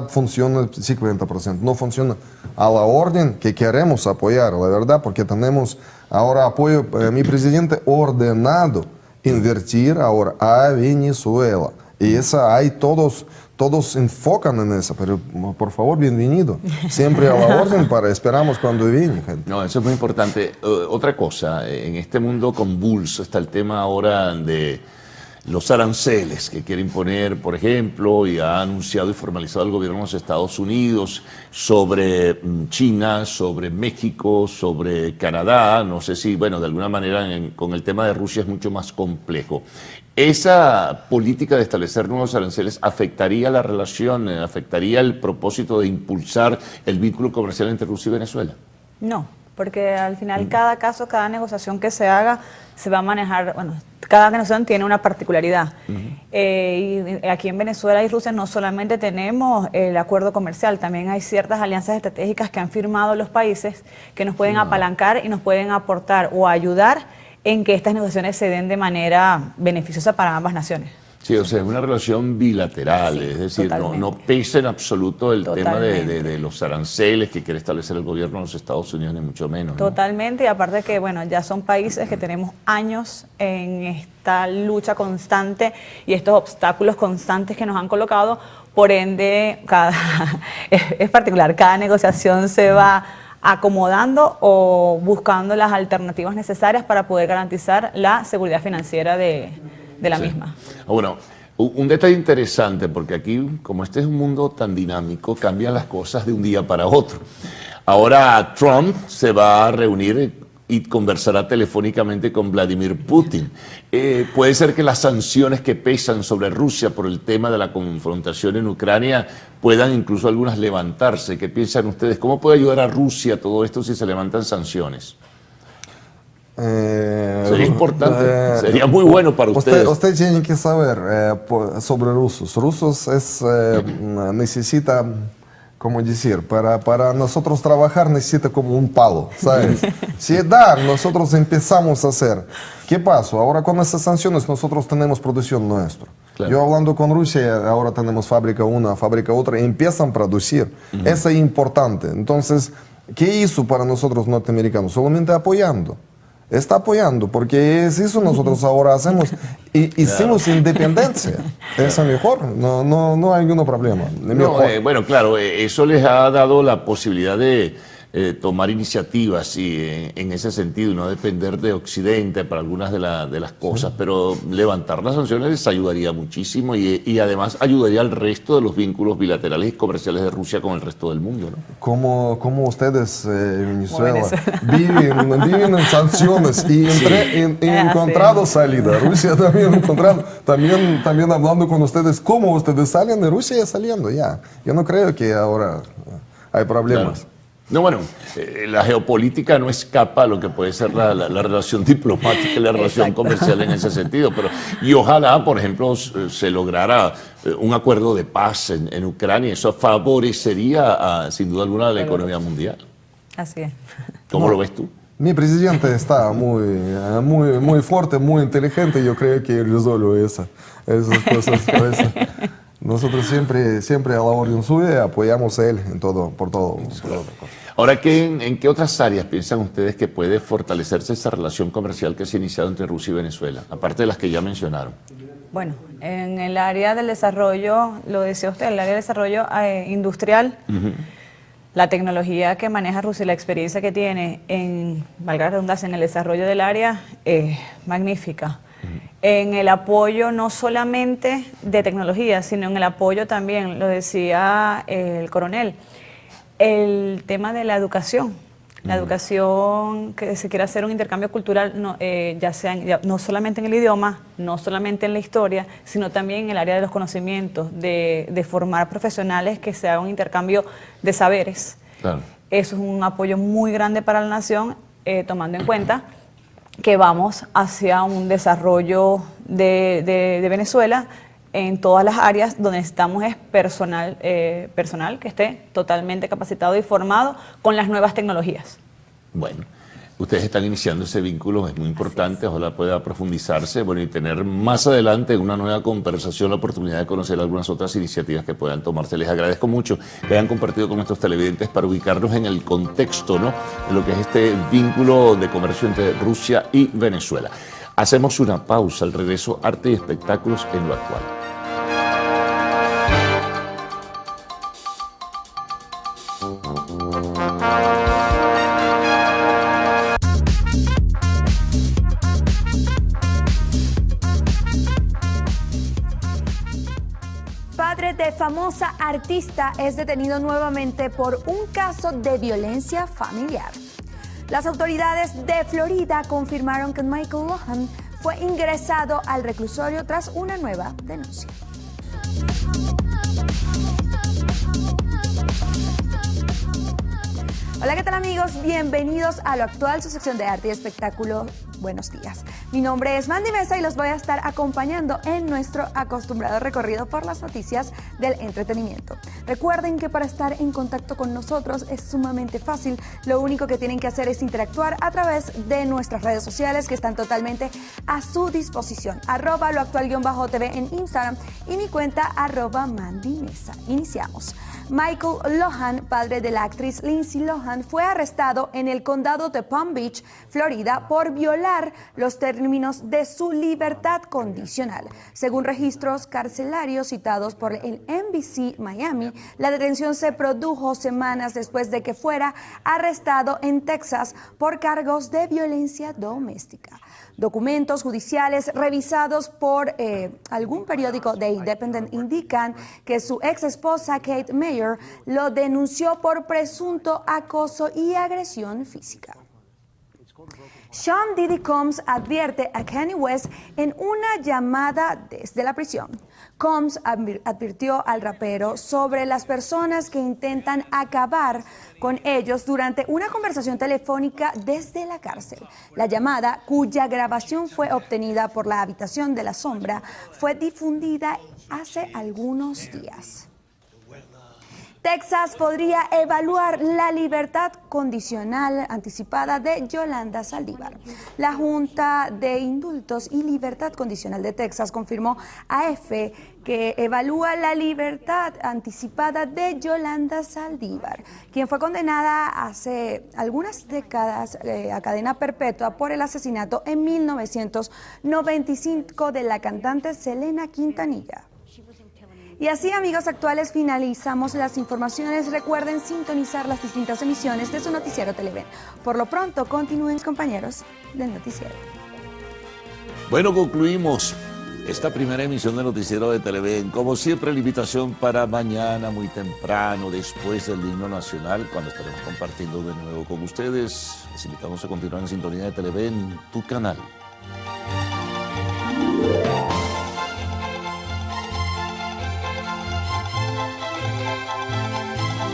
funciona 50%, no funciona a la orden que queremos apoyar, la verdad, porque tenemos ahora apoyo, mi presidente ordenado invertir ahora a Venezuela. Y hay todos enfocan en eso, pero por favor, bienvenido. Siempre a la orden esperamos cuando viene, gente. No, eso es muy importante. Otra cosa, en este mundo convulso está el tema ahora de los aranceles que quiere imponer, por ejemplo, y ha anunciado y formalizado el gobierno de los Estados Unidos sobre China, sobre México, sobre Canadá. No sé si, bueno, de alguna manera con el tema de Rusia es mucho más complejo. ¿Esa política de establecer nuevos aranceles afectaría la relación, afectaría el propósito de impulsar el vínculo comercial entre Rusia y Venezuela? No, porque al final cada caso, cada negociación que se haga, se va a manejar, bueno, cada negociación tiene una particularidad. Y aquí en Venezuela y Rusia no solamente tenemos el acuerdo comercial, también hay ciertas alianzas estratégicas que han firmado los países que nos pueden apalancar y nos pueden aportar o ayudar en que estas negociaciones se den de manera beneficiosa para ambas naciones. Sí, o sea, es una relación bilateral, es decir, no pesa en absoluto el tema de los aranceles que quiere establecer el gobierno de los Estados Unidos, ni mucho menos. Totalmente, y aparte que, bueno, ya son países que tenemos años en esta lucha constante y estos obstáculos constantes que nos han colocado, por ende, es particular, cada negociación se va acomodando o buscando las alternativas necesarias para poder garantizar la seguridad financiera de la misma. Bueno, un detalle interesante, porque aquí, como este es un mundo tan dinámico, cambian las cosas de un día para otro. Ahora Trump se va a reunir y conversará telefónicamente con Vladimir Putin. Puede ser que las sanciones que pesan sobre Rusia por el tema de la confrontación en Ucrania puedan incluso algunas levantarse. ¿Qué piensan ustedes? ¿Cómo puede ayudar a Rusia todo esto si se levantan sanciones? Sería importante, sería muy bueno para ustedes. Usted tiene que saber sobre rusos. Rusos necesita, ¿cómo decir? Para nosotros trabajar necesita como un palo, ¿sabes? Si nosotros empezamos a hacer. ¿Qué pasó? Ahora con esas sanciones nosotros tenemos producción nuestra. Claro. Yo hablando con Rusia, ahora tenemos fábrica una, fábrica otra, y empiezan a producir. Eso es importante. Entonces, ¿qué hizo para nosotros norteamericanos? Solamente apoyando. está apoyando, porque es eso nosotros ahora hacemos. Y hicimos independencia. Es mejor, no hay ningún problema. No, bueno, claro, eso les ha dado la posibilidad de tomar iniciativas en ese sentido, no depender de Occidente para algunas de las cosas, pero levantar las sanciones les ayudaría muchísimo y además ayudaría al resto de los vínculos bilaterales y comerciales de Rusia con el resto del mundo, ¿no? Como ustedes en Venezuela viven en sanciones y encontrado salida. Rusia también hablando con ustedes, cómo ustedes salen de Rusia saliendo ya. Yo no creo que ahora hay problemas. Claro. No, bueno, la geopolítica no escapa a lo que puede ser la relación diplomática y la relación comercial en ese sentido, y ojalá, por ejemplo, se lograra un acuerdo de paz en Ucrania. Eso favorecería, sin duda alguna, la economía mundial. Así es. ¿Cómo lo ves tú? Mi presidente está muy fuerte, muy inteligente. Yo creo que resuelve esas cosas. Nosotros siempre a la orden suya apoyamos a él por todo. Ahora, ¿en qué otras áreas piensan ustedes que puede fortalecerse esa relación comercial que se ha iniciado entre Rusia y Venezuela, aparte de las que ya mencionaron? Bueno, en el área del desarrollo, lo decía usted, el área del desarrollo industrial, la tecnología que maneja Rusia y la experiencia que tiene valga la redundancia, en el desarrollo del área es magnífica. En el apoyo no solamente de tecnología, sino en el apoyo también, lo decía el coronel, el tema de la educación. La educación, que se quiere hacer un intercambio cultural, no solamente en el idioma, no solamente en la historia, sino también en el área de los conocimientos, de formar profesionales que se haga un intercambio de saberes. Claro. Eso es un apoyo muy grande para la nación, tomando en cuenta que vamos hacia un desarrollo de Venezuela en todas las áreas donde necesitamos es personal que esté totalmente capacitado y formado con las nuevas tecnologías. Bueno, ustedes están iniciando ese vínculo, es muy importante, ojalá pueda profundizarse, bueno, y tener más adelante en una nueva conversación la oportunidad de conocer algunas otras iniciativas que puedan tomarse. Les agradezco mucho que hayan compartido con nuestros televidentes para ubicarnos en el contexto, ¿no?, de lo que es este vínculo de comercio entre Rusia y Venezuela. Hacemos una pausa, al regreso, arte y espectáculos en lo actual. Padre de famosa artista es detenido nuevamente por un caso de violencia familiar. Las autoridades de Florida confirmaron que Michael Lohan fue ingresado al reclusorio tras una nueva denuncia. Hola, ¿qué tal amigos? Bienvenidos a Lo Actual, su sección de arte y espectáculo. Buenos días. Mi nombre es Mandy Mesa y los voy a estar acompañando en nuestro acostumbrado recorrido por las noticias del entretenimiento. Recuerden que para estar en contacto con nosotros es sumamente fácil. Lo único que tienen que hacer es interactuar a través de nuestras redes sociales que están totalmente a su disposición. @loactual_tv en Instagram y mi cuenta @Mandy Mesa. Iniciamos. Michael Lohan, padre de la actriz Lindsay Lohan, fue arrestado en el condado de Palm Beach, Florida, por violar los términos de su libertad condicional. Según registros carcelarios citados por el NBC Miami, la detención se produjo semanas después de que fuera arrestado en Texas por cargos de violencia doméstica. Documentos judiciales revisados por algún periódico The Independent indican que su ex esposa Kate Mayer lo denunció por presunto acoso y agresión física. Sean Diddy Combs advierte a Kanye West en una llamada desde la prisión. Combs advirtió al rapero sobre las personas que intentan acabar con ellos durante una conversación telefónica desde la cárcel. La llamada, cuya grabación fue obtenida por la Habitación de la Sombra, fue difundida hace algunos días. Texas podría evaluar la libertad condicional anticipada de Yolanda Saldívar. La Junta de Indultos y Libertad Condicional de Texas confirmó a EFE que evalúa la libertad anticipada de Yolanda Saldívar, quien fue condenada hace algunas décadas a cadena perpetua por el asesinato en 1995 de la cantante Selena Quintanilla. Y así, amigos actuales, finalizamos las informaciones. Recuerden sintonizar las distintas emisiones de su noticiero Televen. Por lo pronto, continúen, compañeros del noticiero. Bueno, concluimos esta primera emisión de Noticiero de Televen. Como siempre, la invitación para mañana muy temprano, después del himno nacional, cuando estaremos compartiendo de nuevo con ustedes. Les invitamos a continuar en sintonía de Televen, tu canal.